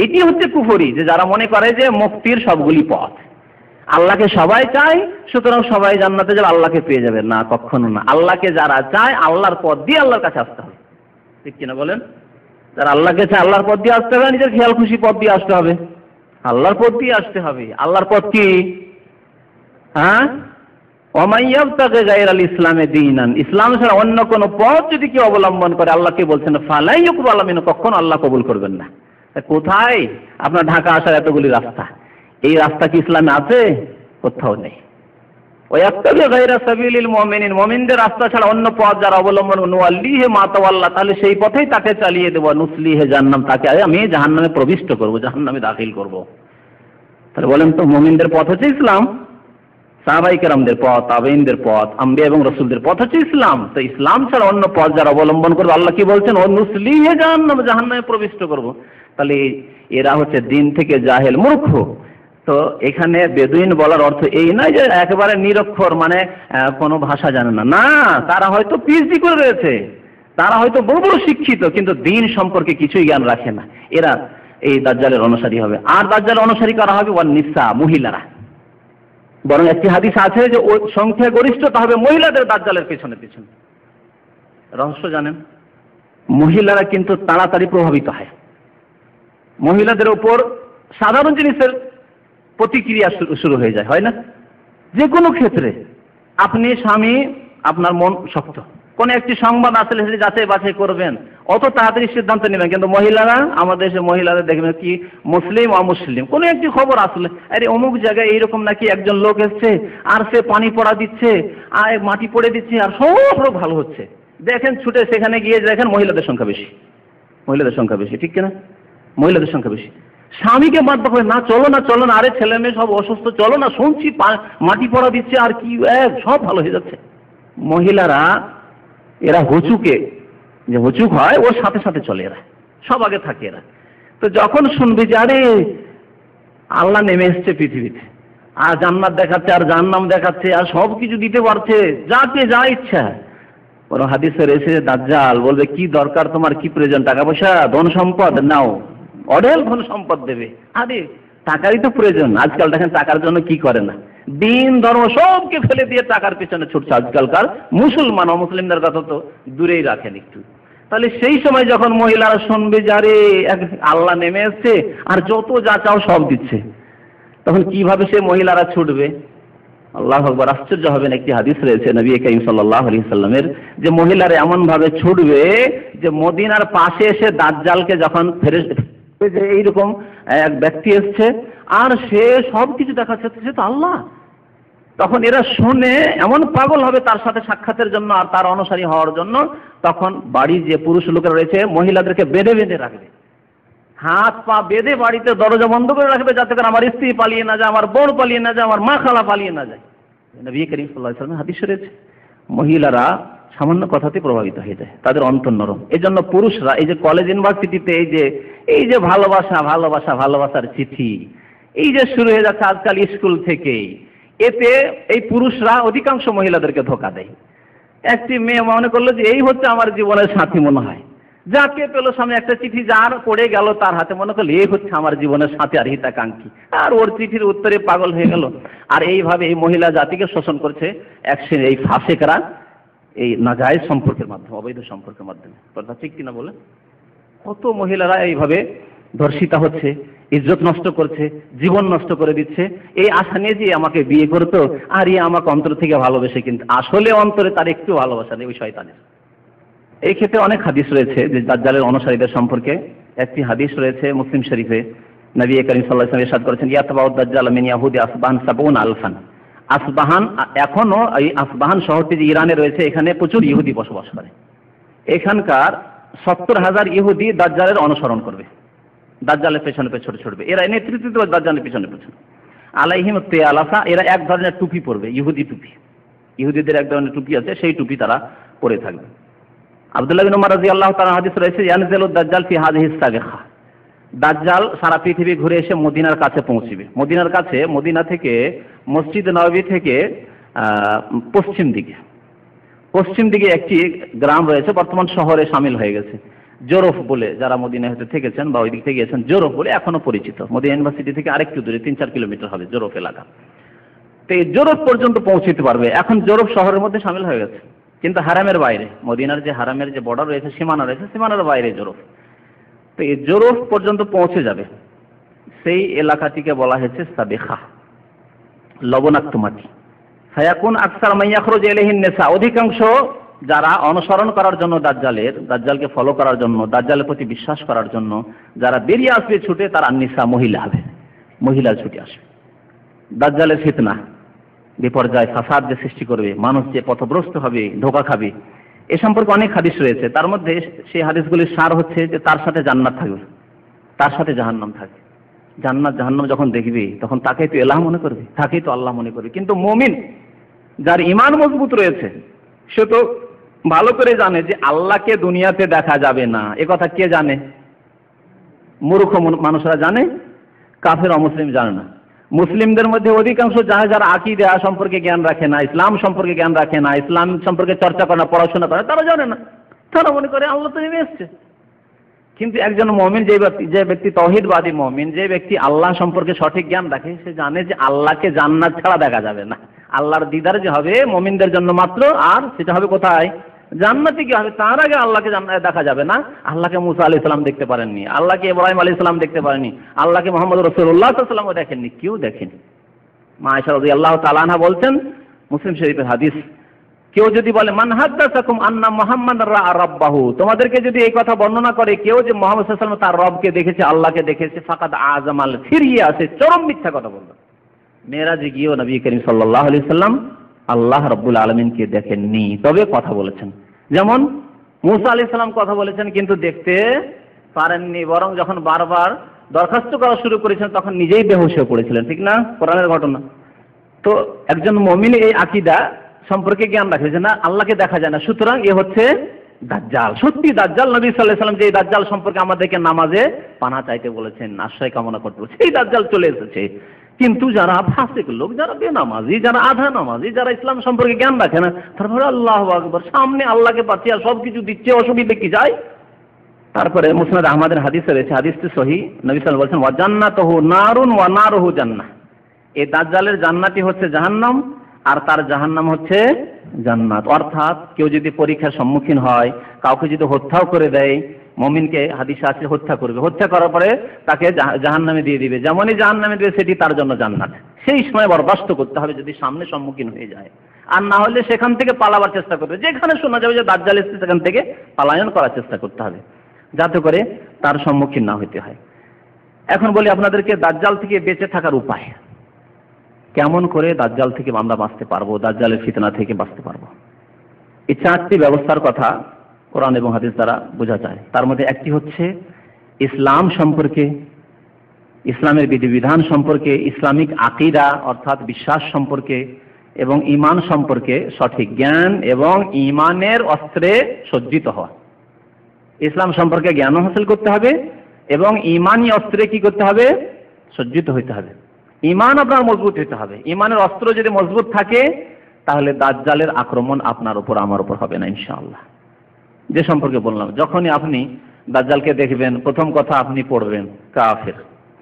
এটি হচ্ছে কুফরি, যে যারা মনে করে যে মুক্তির সবগুলি পথ, আল্লাহকে সবাই চায় সুতরাং সবাই জান্নাতে যাবে, আল্লাহকে পেয়ে যাবে না, কখনো না। আল্লাহকে যারা চায় আল্লাহর পথ দিয়ে আল্লাহর কাছে আসতে হবে। ঠিক কিনা বলেন? যারা আল্লাহকে চায় আল্লাহর পথ দিয়ে আসতে হবে, নিজের খেয়াল খুশি পথ দিয়ে আসতে হবে, আল্লাহর পথ দিয়ে আসতে হবে। আল্লাহর পথ কি? হ্যাঁ, ইসলামে দীনান, ইসলাম ছাড়া অন্য কোন পথ যদি কেউ অবলম্বন করে, আল্লাহকে বলছেন ফালাই ইকবাল মিনহু, কখনো আল্লাহ কবুল করবেন না। কোথায়? আপনার ঢাকা আসার এতগুলি রাস্তা, এই রাস্তা কি ইসলামে আছে? কোথাও নেই। ওয়ায়াত্তাবি গায়রা সাবিলিল মুমিনিন, মুমিনদের রাস্তা ছাড়া অন্য পথ যারা অবলম্বন, নুওয়াল্লিহি মা তাওয়াল্লা, তাহলে সেই পথেই তাকে চালিয়ে দেব, নুসলিহি জাহান্নাম, তাকে আমি জাহান্নামে প্রবিষ্ট করব, জাহান্নামে দাখিল করব। তাহলে বলেন তো, মুমিনদের পথ হচ্ছে ইসলাম, সাহাবায়ে কেরামদের পথ, তাবেঈনদের পথ, আম্বিয়া এবং রাসূলদের পথ হচ্ছে ইসলাম। তো ইসলাম ছাড়া অন্য পথ যারা অবলম্বন করবে, আল্লাহ কি বলছেন? ও নুসলিহি জাহান্নাম, জাহান্নামে প্রবিষ্ট করব। তাহলে এরা হচ্ছে দিন থেকে জাহেল, মূর্খ। তো এখানে বেদুইন বলার অর্থ এই নয় যে একেবারে নিরক্ষর, মানে কোনো ভাষা জানে না, না, তারা হয়তো পিএইচডি করে রয়েছে, তারা হয়তো বড় বড় শিক্ষিত, কিন্তু দিন সম্পর্কে কিছুই জ্ঞান রাখে না। এরা এই দাজ্জালের অনুসারী হবে। আর দাজ্জালের অনুসারী কারা হবে? ওয়ান নিসা, মহিলারা। বরং একটি হাদিস আছে যে ওই সংখ্যা গরিষ্ঠতা হবে মহিলাদের দাজ্জালের পেছনে পেছনে। রহস্য জানেন? মহিলারা কিন্তু তাড়াতাড়ি প্রভাবিত হয়। মহিলাদের উপর সাধারণ জিনিসের প্রতিক্রিয়া শুরু হয়ে যায়, হয় না? যে কোনো ক্ষেত্রে আপনি স্বামী, আপনার মন শক্ত, কোনো একটি সংবাদ আসলে সেটি যাচাই বাছাই করবেন, অত তাড়াতাড়ি সিদ্ধান্ত নেবেন। কিন্তু মহিলারা, আমাদের দেশের মহিলারা দেখবেন কি মুসলিম অমুসলিম কোনো একটি খবর আসলে, আরে অমুক জায়গায় এইরকম নাকি একজন লোক এসছে আর সে পানি পড়া দিচ্ছে আর মাটি পড়ে দিচ্ছে আর সব লোক ভালো হচ্ছে, দেখেন ছুটে সেখানে গিয়ে দেখেন মহিলাদের সংখ্যা বেশি, মহিলাদের সংখ্যা বেশি, ঠিক কিনা? মহিলাদের সংখ্যা বেশি। স্বামীকে বাধ্য করে, না চলো না চলো না, আরে ছেলে মেয়ে সব অসুস্থ, চলো না, শুনছি মাটি পড়া দিচ্ছে আর কি সব ভালো হয়ে যাচ্ছে। মহিলারা এরা হুচুকে, যে হুচুক হয় ওর সাথে সাথে চলে, এরা সব আগে থাকে এরা। তো যখন শুনবে যে আরে আল্লাহ নেমে এসছে পৃথিবীতে আর জান্নাত দেখাচ্ছে আর জাহান্নাম দেখাচ্ছে আর সব কিছু দিতে পারছে, যাকে যা ইচ্ছা, কোন হাদিসে রয়েছে দাজ্জাল বলবে কি দরকার তোমার, কি প্রয়োজন, টাকা পয়সা ধন সম্পদ নাও, অঢেল ধন সম্পদ দেবে। আরে টাকারই তো প্রয়োজন। আজকাল দেখেন টাকার জন্য কি করে না, দিন ধর্ম সবকে ফেলে দিয়ে টাকার পেছনে ছুটছে আজকালকার মুসলমান। অমুসলিমদের কথা তো দূরেই রাখেন একটু। তাহলে সেই সময় যখন মহিলারা শুনবে যে আরে আল্লাহ নেমে এসছে আর যত যা চাও সব দিচ্ছে, তখন কিভাবে সে মহিলারা ছুটবে? আল্লাহু আকবার, আশ্চর্য হবেন। একটি হাদিস রয়েছে নবী করিম সাল্লাল্লাহু আলাইহি সাল্লামের, যে মহিলারা এমন ভাবে ছুটবে যে মদিনার পাশে এসে দাজ্জালকে যখন যে এইরকম এক ব্যক্তি এসছে আর সে সব কিছু দেখাচ্ছে, সে তো আল্লাহ, তখন এরা শুনে এমন পাগল হবে তার সাথে সাক্ষাতের জন্য আর তার অনুসারী হওয়ার জন্য। তখন বাড়ির যে পুরুষ লোকেরা রয়েছে মহিলাদেরকে বেঁধে বেঁধে রাখবে, হাত পা বেঁধে বাড়িতে দরজা বন্ধ করে রাখবে, যাতে করে আমার স্ত্রী পালিয়ে না যায়, আমার বোন পালিয়ে না যায়, আমার মা খালা পালিয়ে না যায়। নবী করিম সাল্লাল্লাহু আলাইহি ওয়াসাল্লাম হাদিস রয়েছে। মহিলারা সামান্য কথাতে প্রভাবিত হয়ে যায়, তাদের অন্তর নরম। এই জন্য পুরুষরা এই যে কলেজ ইউনিভার্সিটিতে এই যে ভালোবাসা ভালোবাসা ভালোবাসার চিঠি এই যে শুরু হয়ে যাচ্ছে আজকাল স্কুল থেকেই, এতে এই পুরুষরা অধিকাংশ মহিলাদেরকে ধোঁকা দেয়। একটি মেয়ে মনে করলো যে এই হচ্ছে আমার জীবনের সাথী, মনে হয় যাকে পেল সামনে একটা চিঠি যার পড়ে গেল তার হাতে, মনে করলো এই হচ্ছে আমার জীবনের সাথী আর হিতাকাঙ্ক্ষী, আর ওর চিঠির উত্তরে পাগল হয়ে গেল। আর এইভাবে এই মহিলা জাতিকে শোষণ করছে এই ফাসেকরা, এই নাজায়েজ সম্পর্কের মাধ্যমে, অবৈধ সম্পর্কের মাধ্যমে। কথা ঠিক কিনা বলে? কত মহিলারা এইভাবে ধর্ষিতা হচ্ছে, ইজ্জত নষ্ট করছে, জীবন নষ্ট করে দিচ্ছে এই আশা নিয়ে যে আমাকে বিয়ে করতো আর আমাকে অন্তর থেকে ভালোবেসে, কিন্তু আসলে অন্তরে তার একটু ভালোবাসা নেই ওই শয়তানের। এই ক্ষেত্রে অনেক হাদিস রয়েছে যে দাজ্জালের অনুসারীদের সম্পর্কে। একটি হাদিস রয়েছে মুসলিম শরীফে, নবী করিম সাল্লাল্লাহু আলাইহি ওয়াসাল্লাম ইরশাদ করেছেন, ইয়াতবাউ দাজ্জাল মিন ইয়াহুদি আসবাহান ৭০,০০০। আসবাহান, এখনো এই আসবাহান শহরটি যে ইরানে রয়েছে, এখানে প্রচুর ইহুদি বসবাস করে। এখানকার ৭০,০০০ ইহুদি দাজ্জালের অনুসরণ করবে, দাজ্জালের পেছনে পেছনে ছুটবে। এরা নেতৃত্ব দেবে দাজ্জালের পেছনে পেছনে। আলাইহিম তিয়ালাসা, এরা এক ধরনের টুপি পরবে, ইহুদি টুপি। ইহুদিদের এক ধরনের টুপি আছে, সেই টুপি তারা পরে থাকবে। আব্দুল্লাহ বিন উমর রাদিয়াল্লাহু তাআলা হাদিস রয়েছে, ইয়ানজিলু দাজ্জাল ফি হাযিহিস সাবিখা, দাজ্জাল সারা পৃথিবী ঘুরে এসে মদিনার কাছে পৌঁছবে। মদিনার কাছে, মদিনা থেকে মসজিদ নববী থেকে পশ্চিম দিকে একটি গ্রাম রয়েছে, বর্তমান শহরে শামিল হয়ে গেছে, জোরফ বলে। যারা মদিনায় হতে থেকেছেন বা ওই দিক থেকে গেছেন, জোরফ বলে এখনো পরিচিত। মদিনা ইউনিভার্সিটি থেকে আরেকটু দূরে ৩-৪ কিলোমিটার হবে জোরফ এলাকা। তো এই জোরফ পর্যন্ত পৌঁছতে পারবে। এখন জোরফ শহরের মধ্যে শামিল হয়ে গেছে, কিন্তু হারামের বাইরে, মদিনার যে হারামের যে বর্ডার রয়েছে, সীমানা রয়েছে, সীমানার বাইরে জোরফ। তো এই জোরফ পর্যন্ত পৌঁছে যাবে। সেই এলাকাটিকে বলা হয়েছে সাবিখা, লবণাক্ত মাটি। ফায়াকুন আকসার মান ইয়াখরুজু ইলাইহিন নিসা, অধিকাংশ যারা অনুসরণ করার জন্য দাজ্জালকে ফলো করার জন্য, দাজ্জালের প্রতি বিশ্বাস করার জন্য যারা বেরিয়ে আসবে ছুটে, তারা নিসা, মহিলা হবে, মহিলা ছুটে আসবে। দাজ্জালের ফিতনা, বিপর্যয়, ফাসাদ যে সৃষ্টি করবে, মানুষ যে পথভ্রষ্ট হবে, ধোঁকা খাবে, এ সম্পর্কে অনেক হাদিস রয়েছে। তার মধ্যে সেই হাদিসগুলির সার হচ্ছে যে তার সাথে জান্নাত থাকবে, তার সাথে জাহান্নাম থাকবে। জান্নাত জাহান্নাম যখন দেখবে তখন তাকেই তো এলাহ মনে করবে, তাকেই তো আল্লাহ মনে করবে। কিন্তু মুমিন যার ঈমান মজবুত রয়েছে, সে তো ভালো করে জানে যে আল্লাহকে দুনিয়াতে দেখা যাবে না। এ কথা কে জানে? মূর্খ মানুষরা জানে, কাফের অমুসলিম জানে না। মুসলিমদের মধ্যে অধিকাংশ যারা আকীদা সম্পর্কে জ্ঞান রাখে না, ইসলাম সম্পর্কে জ্ঞান রাখে না, ইসলাম সম্পর্কে চর্চা করে না, পড়াশোনা করে, তারা জানে না। তারা মনে করে আল্লাহ তো নেমে এসছে। কিন্তু একজন মুমিন, যে ব্যক্তি তাওহীদবাদী মুমিন, যে ব্যক্তি আল্লাহ সম্পর্কে সঠিক জ্ঞান রাখে, সে জানে যে আল্লাহকে জান্নাত ছাড়া দেখা যাবে না। আল্লাহর দিদার যে হবে মুমিনদের জন্য মাত্র, আর সেটা হবে কোথায়? জান্নাতে কি হবে? তার আগে আল্লাহকে দেখা যাবে না। আল্লাহকে মুসা আলাইহিস সালাম দেখতে পারেননি, আল্লাহকে ইব্রাহিম আলাইহিস সালাম দেখতে পারেননি, আল্লাহকে মুহাম্মদ রাসূলুল্লাহ সাল্লাল্লাহু আলাইহি ওয়াসাল্লামও দেখেননি, কেউ দেখেনি। মা আয়েশা রাদিয়াল্লাহু তাআলা আনহা বলছেন, মুসলিম শরীফের হাদিস, কেউ যদি বলে মান হাদ্দাসাকুম আন্না মুহাম্মাদার রাআ রাব্বাহু, তোমাদেরকে যদি এই কথা বর্ণনা করে কেউ যে মুহাম্মদ সাল্লাল্লাহু আলাইহি ওয়াসাল্লাম তার রবকে দেখেছে, আল্লাহকে দেখেছে, ফাকাদ আযামাল ফিরিয়ে আছে, চরম মিথ্যা কথা বলল। মেরাজে গিয়েও নবী করিম সাল্লাল্লাহু আলাইহি ওয়াসাল্লাম আল্লাহ রাব্বুল আলামিনকে দেখেননি, তবে কথা বলেছেন। যেমন মুসা আলাইহিস সালাম কথা বলেছেন কিন্তু দেখতে পারেননি, বরং যখন বারবার দরখাস্ত করা শুরু করেছেন তখন নিজেই বেহুশ হয়ে পড়েছিলেন, ঠিক না? কোরআনের ঘটনা। তো একজন মুমিন এই আকীদা সম্পর্কে জ্ঞান রাখে যে না, আল্লাহকে দেখা যায় না, সুতরাং এ হচ্ছে দাজ্জাল। সত্যি দাজ্জাল, নবী সাল্লাল্লাহু আলাইহি ওয়াসাল্লাম যে এই দাজ্জাল সম্পর্কে আমাদেরকে নামাজে পানা চাইতে বলেছেন, আশ্রয় কামনা করতে বলেছেন, এই দাজ্জাল চলে এসেছে। কিন্তু যারা ফাসিক লোক, যারা বেনামাজি, যারা আধা নামাজি, যারা ইসলাম সম্পর্কে জ্ঞান রাখে না, তারপরে আল্লাহু আকবার, সামনে আল্লাহকে পাচ্ছি আর সবকিছু দিচ্ছে, অসুবিধা কি যায়? তারপরে মুসনাদ আহমদের হাদিসে রয়েছে, হাদিসটি সহিহ, নবী সাল্লাল্লাহু আলাইহি ওয়াসাল্লাম বলেছেন ওয়া জান্নাতুহু নারুন ওয়া নারুহু জান্নাহ, এই দাজ্জালের জান্নাতি হচ্ছে জাহান্নাম আর তার জাহান্নাম হচ্ছে জান্নাত। অর্থাৎ কেউ যদি পরীক্ষার সম্মুখীন হয়, কাউকে যদি হত্যাও করে দেয়, মুমিনকে হাদিসে আছে হত্যা করবে, হত্যা করার পরে তাকে জাহান্নামে দিয়ে দিবে, যেমনই জাহান্নামে দিবে সেটি তার জন্য জান্নাত। সেই সময় বরদাস্ত করতে হবে যদি সামনে সম্মুখীন হয়ে যায়, আর না হলে সেখান থেকে পালাবার চেষ্টা করবে। যেখানে শোনা যাবে যে দাজ্জাল এসেছে সেখান থেকে পালায়ন করার চেষ্টা করতে হবে, যাতে করে তার সম্মুখীন না হতে হয়। এখন বলি আপনাদেরকে দাজ্জাল থেকে বেঁচে থাকার উপায়, কেমন করে দাজ্জাল থেকে আমরা বাঁচতে পারবো, দাজ্জালের ফিতনা থেকে বাঁচতে পারবো। এই 4টি ব্যবস্থার কথা কোরআন এবং হাদিস দ্বারা বোঝা যায়। তার মধ্যে একটি হচ্ছে ইসলাম সম্পর্কে, ইসলামের বিধিবিধান সম্পর্কে, ইসলামিক আকীদা অর্থাৎ বিশ্বাস সম্পর্কে এবং ঈমান সম্পর্কে সঠিক জ্ঞান এবং ঈমানের অস্ত্রে সজ্জিত হওয়া। ইসলাম সম্পর্কে জ্ঞান হাসিল করতে হবে এবং ঈমানী অস্ত্রে কি করতে হবে? সজ্জিত হইতে হবে। ঈমান আপনার মজবুত হতে হবে। ঈমানের অস্ত্র যদি মজবুত থাকে তাহলে দাজ্জালের আক্রমণ আপনার উপর আমার উপর হবে না ইনশাআল্লাহ। যে সম্পর্কে বললাম, যখনই আপনি দাজ্জালকে দেখবেন প্রথম কথা আপনি পড়বেন কাফের,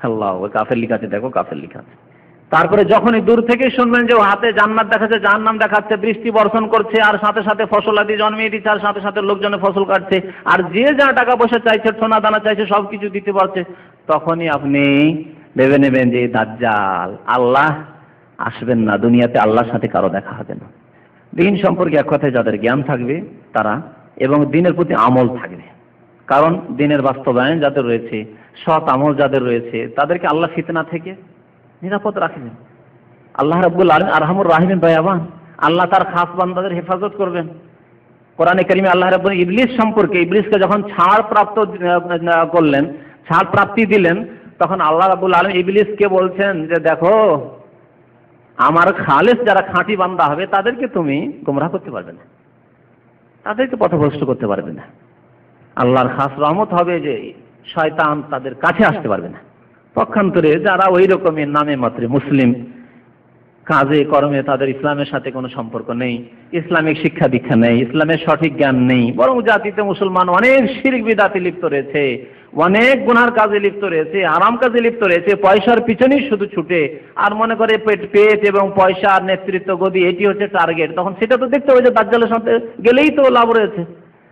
আল্লাহ ওই কাফের লিখা আছে, দেখো কাফের লিখা আছে। তারপরে যখনই দূর থেকে শুনবেন যে হাতে জান্নাত দেখাচ্ছে, জাহান্নাম দেখাচ্ছে, বৃষ্টি বর্ষণ করছে আর সাথে সাথে ফসলাদি জন্মিয়ে দিচ্ছে আর সাথে সাথে লোকজনে ফসল কাটছে আর যে যা টাকা পয়সা চাইছে, সোনা দানা চাইছে, সবকিছু দিতে পারছে, তখনই আপনি ভেবে নেবেন যে দাজ্জাল, আল্লাহ আসবেন না, দুনিয়াতে আল্লাহর সাথে কারো দেখা হবে না। দিন সম্পর্কে এক কথায় যাদের জ্ঞান থাকবে তারা এবং দিনের প্রতি আমল থাকবে, কারণ দিনের বাস্তবায়ন যাদের রয়েছে, সৎ আমল যাদের রয়েছে, তাদেরকে আল্লাহ ফিতনা থেকে নিরাপদ রাখবেন। আল্লাহ রাব্বুল আলামিন আরহামুর রাহিমিন দয়াবান, আল্লাহ তার খাস বান্দাদের হেফাজত করবেন। কোরআনে কারিমে আল্লাহ রাব্বুল ইবলিস সম্পর্কে, ইবলিসকে যখন ছাড় প্রাপ্তি দিলেন, তখন আল্লাহ রাব্বুল আলামিন ইবলিসকে বলছেন যে দেখো, আমার খালেস যারা খাঁটি বান্দা হবে তাদেরকে তুমি গোমরাহ করতে পারবে না, তাদেরকে পথভ্রষ্ট করতে পারবে না। আল্লাহর খাস রহমত হবে যে শয়তান তাদের কাছে আসতে পারবে না। পক্ষান্তরে যারা ওই রকমের নামে মাত্র মুসলিম, কাজে কর্মে তাদের ইসলামের সাথে কোনো সম্পর্ক নেই, ইসলামিক শিক্ষা দীক্ষা নেই, ইসলামের সঠিক জ্ঞান নেই, বরং জাতিতে মুসলমান অনেক শিরক বিদআতে লিপ্ত রয়েছে, অনেক গুনার কাজে লিপ্ত রয়েছে, হারাম কাজে লিপ্ত রয়েছে, পয়সার পিছনেই শুধু ছুটে আর মনে করে পেট এবং পয়সা আর নেতৃত্ব গদি এটি হচ্ছে টার্গেট, তখন সেটা তো দেখতে হবে যে দাজ্জালের সাথে গেলেই তো লাভ রয়েছে।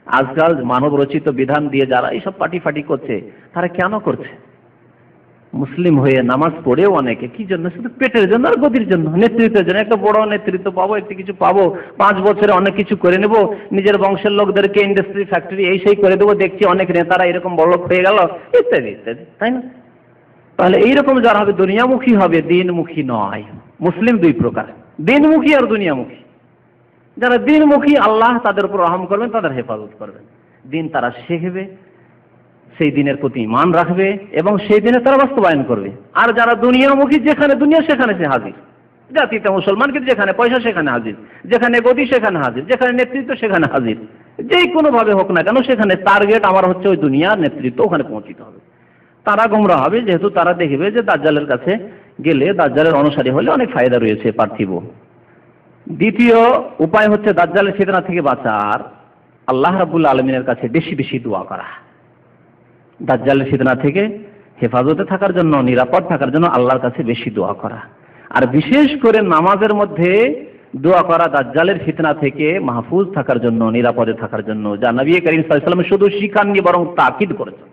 আজকাল মানব রচিত বিধান দিয়ে যারা এইসব পার্টি ফাটি করছে, তারা কেন করছে? মুসলিম হয়ে নামাজ পড়েও অনেকে কি জন্য? শুধু পেটের জন্য আর গদির জন্য, নেতৃত্বের জন্য। একটা বড় নেতৃত্ব পাবো, একটু কিছু পাবো, 5 বছরে অনেক কিছু করে নেব, নিজের বংশের লোকদেরকে ইন্ডাস্ট্রি ফ্যাক্টরি এই সেই করে দেবো, দেখছি অনেক নেতারা এরকম বড়লোক হয়ে গেল, ইত্যাদি ইত্যাদি, তাই না? তাহলে এইরকম যারা হবে দুনিয়ামুখী হবে, দিনমুখী নয়। মুসলিম 2 প্রকার, দিনমুখী আর দুনিয়ামুখী। যারা দিনমুখী আল্লাহ তাদের উপর রহম করবেন, তাদের হেফাজত করবেন। দিন তারা শিখবে, সেই দিনের প্রতি ঈমান রাখবে এবং সেই দিনে তারা বাস্তবায়ন করবে। আর যারা দুনিয়ামুখী, যেখানে দুনিয়া সেখানে সে হাজির, জাতিতে মুসলমান কিন্তু যেখানে পয়সা সেখানে হাজির, যেখানে গদি সেখানে হাজির, যেখানে নেতৃত্ব সেখানে হাজির, যেই কোনো ভাবে হোক না কেন সেখানে টার্গেট আমার হচ্ছে ওই দুনিয়ার নেতৃত্ব, ওখানে পৌঁছিতে হবে। তারা গোমরা হবে, যেহেতু তারা দেখবে যে দাজ্জালের কাছে গেলে, দাজ্জালের অনুসারী হলে অনেক ফায়দা রয়েছে পার্থিব। দ্বিতীয় উপায় হচ্ছে দাজ্জালের ফিতনা থেকে বাঁচার আল্লাহ রাব্বুল আলামিনের কাছে বেশি বেশি দোয়া করা। দাজ্জালের ফিতনা থেকে হেফাজতে থাকার জন্য, নিরাপদ থাকার জন্য আল্লাহর কাছে বেশি দোয়া করা। আর বিশেষ করে নামাজের মধ্যে দোয়া করা দাজ্জালের ফিতনা থেকে মাহফুজ থাকার জন্য, নিরাপদে থাকার জন্য, যা নবী করিম সাল্লাল্লাহু আলাইহি ওয়াসাল্লাম শুধু শিখাননি বরং তাকিদ করেছেন।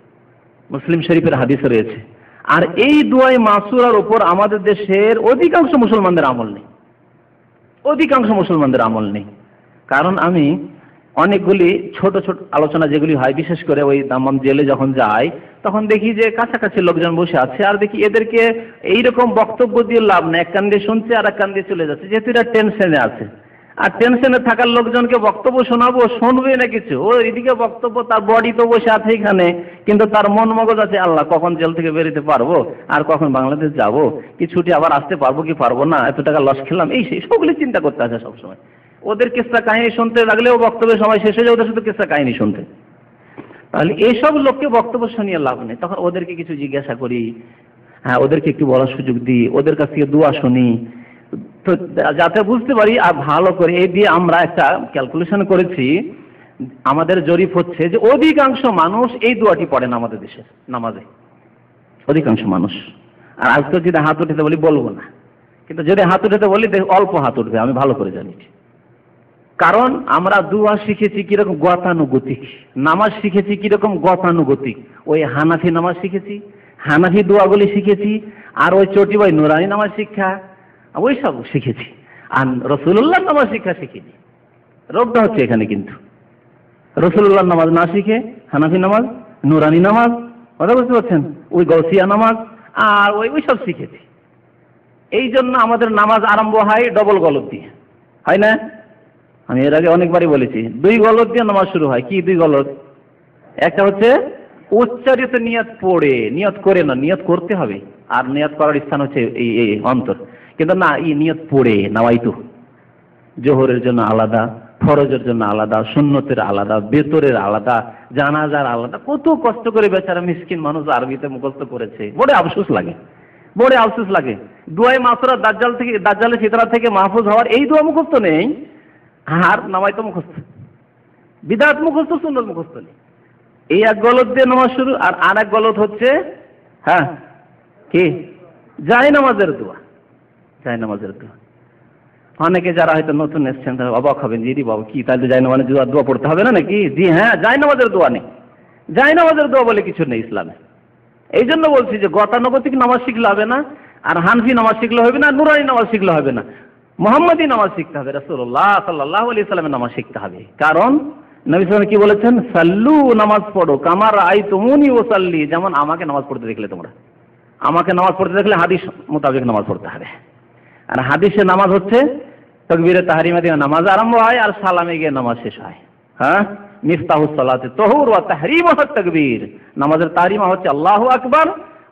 মুসলিম শরীফের হাদিসে রয়েছে। আর এই দুআয়ে মাসুরার উপর আমাদের দেশের অধিকাংশ মুসলমানদের আমল নেই, অধিকাংশ মুসলমানদের আমল নেই। কারণ আমি অনেকগুলি ছোট ছোট আলোচনা যেগুলি হয়, বিশেষ করে ওই দাম্মাম জেলে যখন যাই, তখন দেখি যে কাছাকাছি লোকজন বসে আছে, আর দেখি এদেরকে এইরকম বক্তব্য দিয়ে লাভ নেই, এক কান দিয়ে শুনছে আর এক কান দিয়ে চলে যাচ্ছে, যেহেতু এরা টেনশনে আছে। আর টেনশনে থাকার লোকজনকে বক্তব্য শোনাবো, শুনবে না কিছু, ও এদিকে বক্তব্য, তার বডি তো বসে আছে এখানে, কিন্তু তার মন মগজ আছে আল্লাহ কখন জেল থেকে বেরোতে পারবো, আর কখন বাংলাদেশ যাব, কি ছুটি আবার আসতে পারবো কি পারবো না, এত টাকা লস খেলাম, এই সেই সবগুলি চিন্তা করতে আছে সবসময়। ওদের কিস্সা কাহিনী শুনতে লাগলেও বক্তব্যের সময় শেষ হয়ে যায় ওদের শুধু কিস্সা কাহিনী শুনতে। তাহলে এইসব লোককে বক্তব্য শুনিয়ে লাভ নেই। তখন ওদেরকে কিছু জিজ্ঞাসা করি, হ্যাঁ ওদেরকে একটু বলার সুযোগ দিই, ওদের কাছ থেকে দোয়া শুনি, তো যাতে বুঝতে পারি আর ভালো করে। এই দিয়ে আমরা একটা ক্যালকুলেশন করেছি, আমাদের জরিপ হচ্ছে যে অধিকাংশ মানুষ এই দোয়াটি পড়ে না আমাদের দেশের নামাজে, অধিকাংশ মানুষ। আর আজকে যদি হাত উঠাতে বলি বলবো না, কিন্তু যদি হাত উঠাতে বলি অল্প হাত উঠবে, আমি ভালো করে জানি। কারণ আমরা দোয়া শিখেছি কিরকম গতানুগতিক, নামাজ শিখেছি কিরকম গতানুগতিক। ওই হানাফি নামাজ শিখেছি, হানাফি দোয়াগুলি শিখেছি, আর ওই চটি ভাই নুরানি নামাজ শিক্ষা ওই সব শিখেছি, আর রসুল্লাহ নামাজ শিক্ষা শিখিনি। রোগটা হচ্ছে এখানে, কিন্তু রসুল্লাহ নামাজ না শিখে হানাফি নামাজ, নুরানি নামাজ, কথা বুঝতে পারছেন, ওই গৌসিয়া নামাজ আর ওই সব শিখেছি। এই জন্য আমাদের নামাজ আরম্ভ হয় ডবল গলত দিয়ে, হয় না? আমি এর আগে অনেকবারই বলেছি, দুই গলত দিয়ে নামাজ শুরু হয়। কি দুই গলত? একটা হচ্ছে উচ্চারিত নিয়ত পড়ে, নিয়ত করে না, নিয়ত করতে হবে, আর নিয়ত করার স্থান হচ্ছে এই অন্তর, কিন্তু না এই নিয়ত পড়ে নাওয়াইতু। জোহরের জন্য আলাদা, ফরজের জন্য আলাদা, সুন্নতের আলাদা, বেতরের আলাদা, জানাজার আলাদা। কত কষ্ট করে বেচারা মিসকিন মানুষ আরবিতে মুখস্থ করেছে, বড় আফসোস লাগে, বড় আফসোস লাগে। দোয়ায়ে মাসুরা দাজ্জালের ফিতনা থেকে মাহফুজ হওয়ার এই দোয়া মুখস্থ নেই, আর নামাই তো মুখস্থ, বিদআত মুখস্থ, সুন্নাত মুখস্থ নেই। এই এক গলত দিয়ে নামাজ শুরু, আর এক গলত হচ্ছে হ্যাঁ কি জায়নামাজের দোয়া, জায়নামাজের দোয়া। অনেকে যারা হয়তো নতুন এসেছেন তারা অবাক হবেন, জি বাবু কি তাহলে জায়নামাজের দোয়া পড়তে হবে না নাকি? জি হ্যাঁ, জায়নামাজের দোয়া নেই, জায়নামাজের দোয়া বলে কিছু নেই ইসলামে। এই জন্য বলছি যে গতানুগতিক নামাজ শিখলে হবে না, আর হানফি নামাজ শিখলে হবে না, নুরানি নামাজ শিখলে হবে না, মুহাম্মাদি নামাজ শিখতে হবে, রাসূলুল্লাহ সাল্লাল্লাহু আলাইহি সাল্লামের নামাজ শিখতে হবে। কারণ নবী সাল্লাল্লাহু আলাইহি ওয়াসাল্লাম কি বলেছেন? সাল্লু, নামাজ পড়ো, কামা রাআইতুমুনি উসাল্লি, যেমন আমাকে নামাজ পড়তে দেখলে তোমরা। আমাকে নামাজ পড়তে দেখলে হাদিস মোতাবেক নামাজ পড়তে হবে। আর হাদিসে নামাজ হচ্ছে তাকবীরে তাহরিমা দিয়ে নামাজ আরম্ভ হয়, আর সালামে গিয়ে নামাজ শেষ হয়। হ্যাঁ, মিফতাহুস সালাতে তুহুর ওয়া তাহরিমুহা তাকবীর, নামাজের তাহরিমা হচ্ছে আল্লাহু আকবার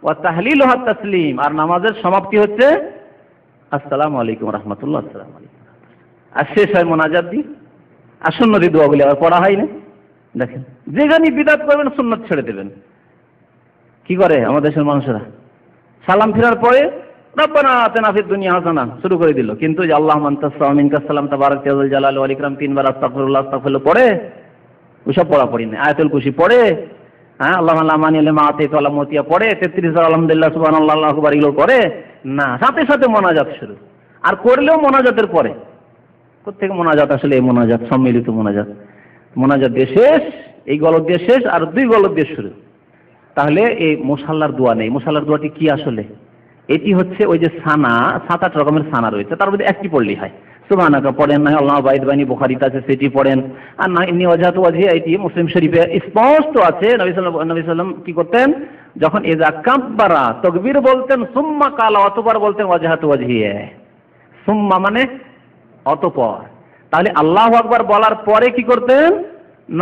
ওয়া তাহলিলুহা তাসলিম, আর নামাজের সমাপ্তি হচ্ছে আসসালামু আলাইকুম রাহমাতুল্লাহ, আসসালামু আলাইকুম, আর শেষ হয় মোনাজাত দিয়ে। আর সুন্নতি দোয়াগুলি আবার পড়া হয় না। দেখেন, যেখানে বিদআত করবেন সুন্নত ছেড়ে দেবেন। কি করে আমাদের দেশের মানুষেরা? সালাম ফেরার পরে রব্বানা আতিনা ফিদ দুনিয়া হাসানা শুরু করে দিল, কিন্তু যে আল্লাহুম্মা আনতাস সালাম মিনকাস সালাম তাবারাক ইয়াল জালাল ওয়াল ইকরাম তিনবার আস্তাগফিরুল্লাহ আস্তাগফিরুল্লাহ পড়ে, ওসব পড়ি না। আয়াতুল কুরসি পড়ে, হ্যাঁ আল্লাহুম্মা লা মানিয়া লিমা আতাইতা ওয়া লা মুতিয়া পড়ে, 33 বার আলহামদুলিল্লাহ সুবহানাল্লাহ আল্লাহু আকবার এগুলো করে না, সাথে সাথে মোনাজাত শুরু। আর করলেও মোনাজাতের পরে। কোত্থেকে মোনাজাত? আসলে এই মোনাজাত সম্মিলিত মোনাজাত, মোনাজাত দিয়ে শেষ, এই গলত দিয়ে শেষ, আর দুই গলত দিয়ে শুরু। তাহলে এই মুসাল্লার দোয়া নেই। মুসাল্লার দোয়াটি কি আসলে? এটি হচ্ছে ওই যে সানা, 7-8 রকমের সানা রয়েছে, তার মধ্যে একটি পড়লেই হয়। সুবহানাকা পড়েন, না আল্লাহু বাইদ বানি বুখারীতে আছে সেটি পড়েন, আর না ইন্নী ওয়াজহাতু ওয়াজহিয়া এটি মুসলিম শরীফে স্পষ্ট আছে। নবী সাল্লাল্লাহু আলাইহি ওয়াসাল্লাম কি করতেন? যখন ইযা কাব্বারা তাকবীর বলতেন, সুম্মা কালা, অতঃপর বলতেন ওয়াজহাতু ওয়াজহিয়া। সুম্মা মানে অতঃপর। তাহলে আল্লাহু আকবার বলার পরে কি করতেন?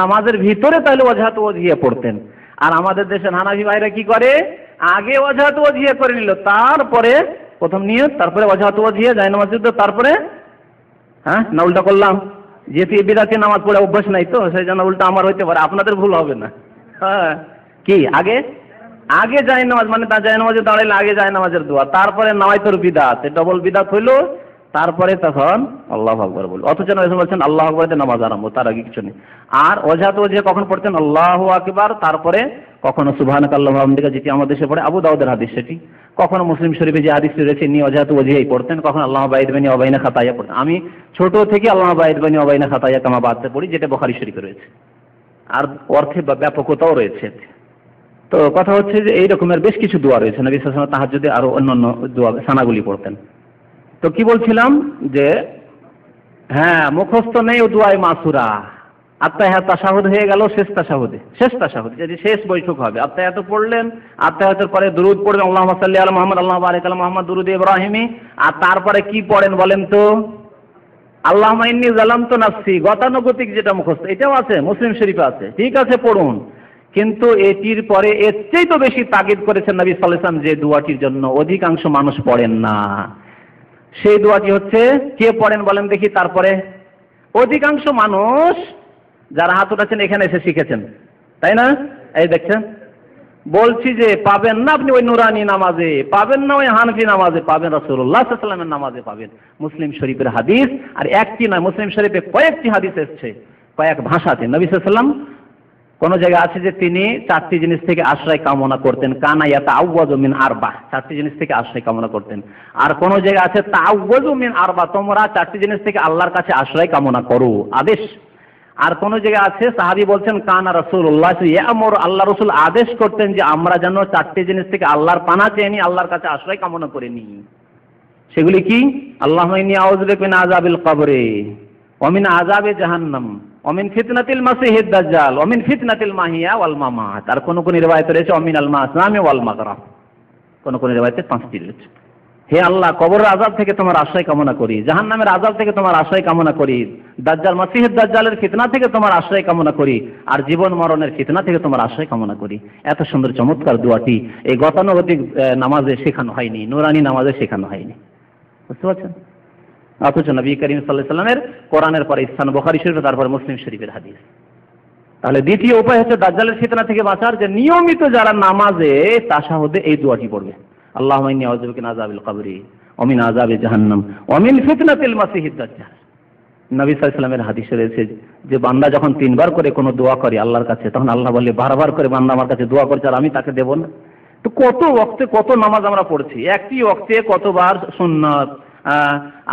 নামাজের ভিতরে তাহলে ওয়াজহাতু ওয়াজহিয়া পড়তেন। আর আমাদের দেশের হানাফি ভাইরা কি করে? আগে ওয়াজহাতু ওয়াজহিয়া করে নিল, তারপরে প্রথম নিয়ত, তারপরে ওয়াজহাতু ওয়াজহিয়া জায়নামাজে, তারপরে হ্যাঁ না উল্টা করলাম, যেহেতু এই বিদাতি নামাজ পড়ে অভ্যাস নাই তো সেই জন্য উল্টা আমার হইতে পারে, আপনাদের ভুল হবে না। হ্যাঁ, কি আগে আগে জায়নামাজ মানে তা জায়নামাজে দাঁড়াইলে আগে জায়নামাজের দোয়া, তারপরে নামাইতুল বিদাত, ডবল বিদাত হইলো, তারপরে তখন আল্লাহু আকবার বলবো। অথচ নবী বলছেন আল্লাহু আকবার দিয়ে নামাজ আরম্ভ, তার আগে কিছু নেই। আর ওয়াজহাতু ওয়াজহিয়া কখন পড়তেন? আল্লাহু আকবার, তারপরে কখনো সুবহানাকাল্লাহু ওয়া বিহামদিহি যেটি আমাদের দেশে পড়ে, আবু দাউদের হাদিস সেটি, কখনো মুসলিম শরীফে যে হাদিসটি রয়েছে নিওয়াজাতু ওয়াজহি পড়তেন, কখনো আল্লাহুম্মা বাঈদ বাইনি ওয়া বাইনা খাতায়া পড়তেন। আমি ছোট থেকে আল্লাহুম্মা বাঈদ বাইনি ওয়া বাইনা খাতায়া কামা বাদতে পড়ি, যেটা বুখারী শরীফে রয়েছে, আর অর্থে ব্যাপকতাও রয়েছে। তো কথা হচ্ছে যে এই রকমের বেশ কিছু দোয়া রয়েছে। নবী সাল্লাল্লাহু আলাইহি ওয়াসাল্লাম তাহাজ্জুদে আরো অন্যান্য দোয়া সানাগুলি পড়তেন। তো কি বলছিলাম যে হ্যাঁ, মুখস্থ নেই ও দুআয়ে মাসুরা। আত্তাহিয়াত তাশাহুদ হয়ে গেল শেষ তাশাহুদ যদি শেষ বৈঠক হবে, আত্তাহিয়াত পড়লেন, আত্তাহিয়াতের পরে দুরূদ পড়বেন, আল্লাহুম্মা সাল্লি আলা মুহাম্মদ আল্লাহুম্মা বারিক আলা মুহাম্মদ, দুরূদ ইব্রাহিমি। আর তারপরে কি পড়েন বলেন তো? আল্লাহুম্মা ইন্নী যালামতু নাফসি, গতানুগতিক যেটা মুখস্থ, এটাও আছে, মুসলিম শরীফে আছে, ঠিক আছে পড়ুন। কিন্তু এটির পরে এর চেয়ে তো বেশি তাগিদ করেছেন নবী সাল্লাল্লাহু আলাইহি ওয়াসাল্লাম যে দোয়াটির জন্য অধিকাংশ মানুষ পড়েন না, সেই দোয়াটি হচ্ছে, কে পড়েন বলেন দেখি? তারপরে অধিকাংশ মানুষ যারা হাত উঠাচ্ছেন এখানে এসে শিখেছেন, তাই না? এই দেখছেন, বলছি যে পাবেন না আপনি ওই নুরানি নামাজে, পাবেন না ওই হানফি নামাজে, পাবেন রাসূলুল্লাহ সাল্লাল্লাহু আলাইহি ওয়াসাল্লামের নামাজে পাবেন। মুসলিম শরীফের হাদিস, আর একটি নয়, মুসলিম শরীফে কয়েকটি হাদিস এসেছে কয়েক ভাষাতে। নবী সাল্লাল্লাহু আলাইহি ওয়াসাল্লাম কোন জায়গায় আছে যে তিনি 4টি জিনিস থেকে আশ্রয় কামনা করতেন, কানা ইয়াতাআওয়াযু মিন আরবা, 4টি জিনিস থেকে আশ্রয় কামনা করতেন। আর কোন জায়গায় আছে তাআওয়াযু মিন আরবা, তোমরা 4টি জিনিস থেকে আল্লাহর কাছে আশ্রয় কামনা করো, আদেশ। আর কোন জায়গায় আছে সাহাবী বলছেন কানা রাসূলুল্লাহ ইয়ামুর, আল্লাহ রাসূল আদেশ করতেন যে আমরা যেন 4টি জিনিস থেকে আল্লাহর পানা চেয়ে নিই, আল্লাহর কাছে আশ্রয় কামনা করে নিই। সেগুলি কি? আল্লাহুম্মা ইন্নী আউযু বিকা মিন আযাবিল কবরি ওয়া মিন আযাবি জাহান্নাম ওয়া মিন ফিতনাতিল মাসিহিদ দাজ্জাল ওয়া মিন ফিতনাতিল মাহিয়া ওয়াল মামাত। আর কোন কোন রিওয়ায়াতে রয়েছে ওয়া মিনাল মাসামি ওয়াল মাগরাব, কোন কোন রিওয়ায়াতে 5টি রয়েছে। হে আল্লাহ, কবরের আযাব থেকে তোমার আশ্রয় কামনা করি, জাহান্নামের আযাব থেকে তোমার আশ্রয় কামনা করি, দাজ্জাল মাসিহিদ দাজ্জালের ফিতনা থেকে তোমার আশ্রয় কামনা করি, আর জীবন মরণের ফিতনা থেকে তোমার আশ্রয় কামনা করি। এত সুন্দর চমৎকার দোয়াটি এই গতানুগতিক নামাজে শেখানো হয়নি, নুরানি নামাজে শেখানো হয়নি, বুঝতে পারছেন? অথচ নবী করিম সাল্লাল্লাহু আলাইহি ওয়াসাল্লামের কোরআনের পরে স্থান বুখারী শরীফ, তারপর মুসলিম শরীফের হাদিস। তাহলে দ্বিতীয় উপায় হচ্ছে দাজ্জালের ফিতনা থেকে বাঁচার, যে নিয়মিত যারা নামাজে তাশাহুদে এই দোয়াটি পড়বে, আল্লাহুম্মা ইন্নী আউযু বিকা মিন আযাবিল কবরি ওয়া মিন আযাবি জাহান্নাম ওয়া মিন ফিতনাতিল মাসিহিদ দাজ্জাল। নবী সাল্লাল্লাহু আলাইহি ওয়াসাল্লামের হাদিসে রয়েছে যে বান্দা যখন 3বার করে কোনো দোয়া করে আল্লাহর কাছে, তখন আল্লাহ বলে বারবার করে বান্দা আমার কাছে দোয়া করছে আর আমি তাকে দেব না। তো কত ওয়াক্তে কত নামাজ আমরা পড়ছি, একটি ওয়াক্তে কতবার সুন্নাত,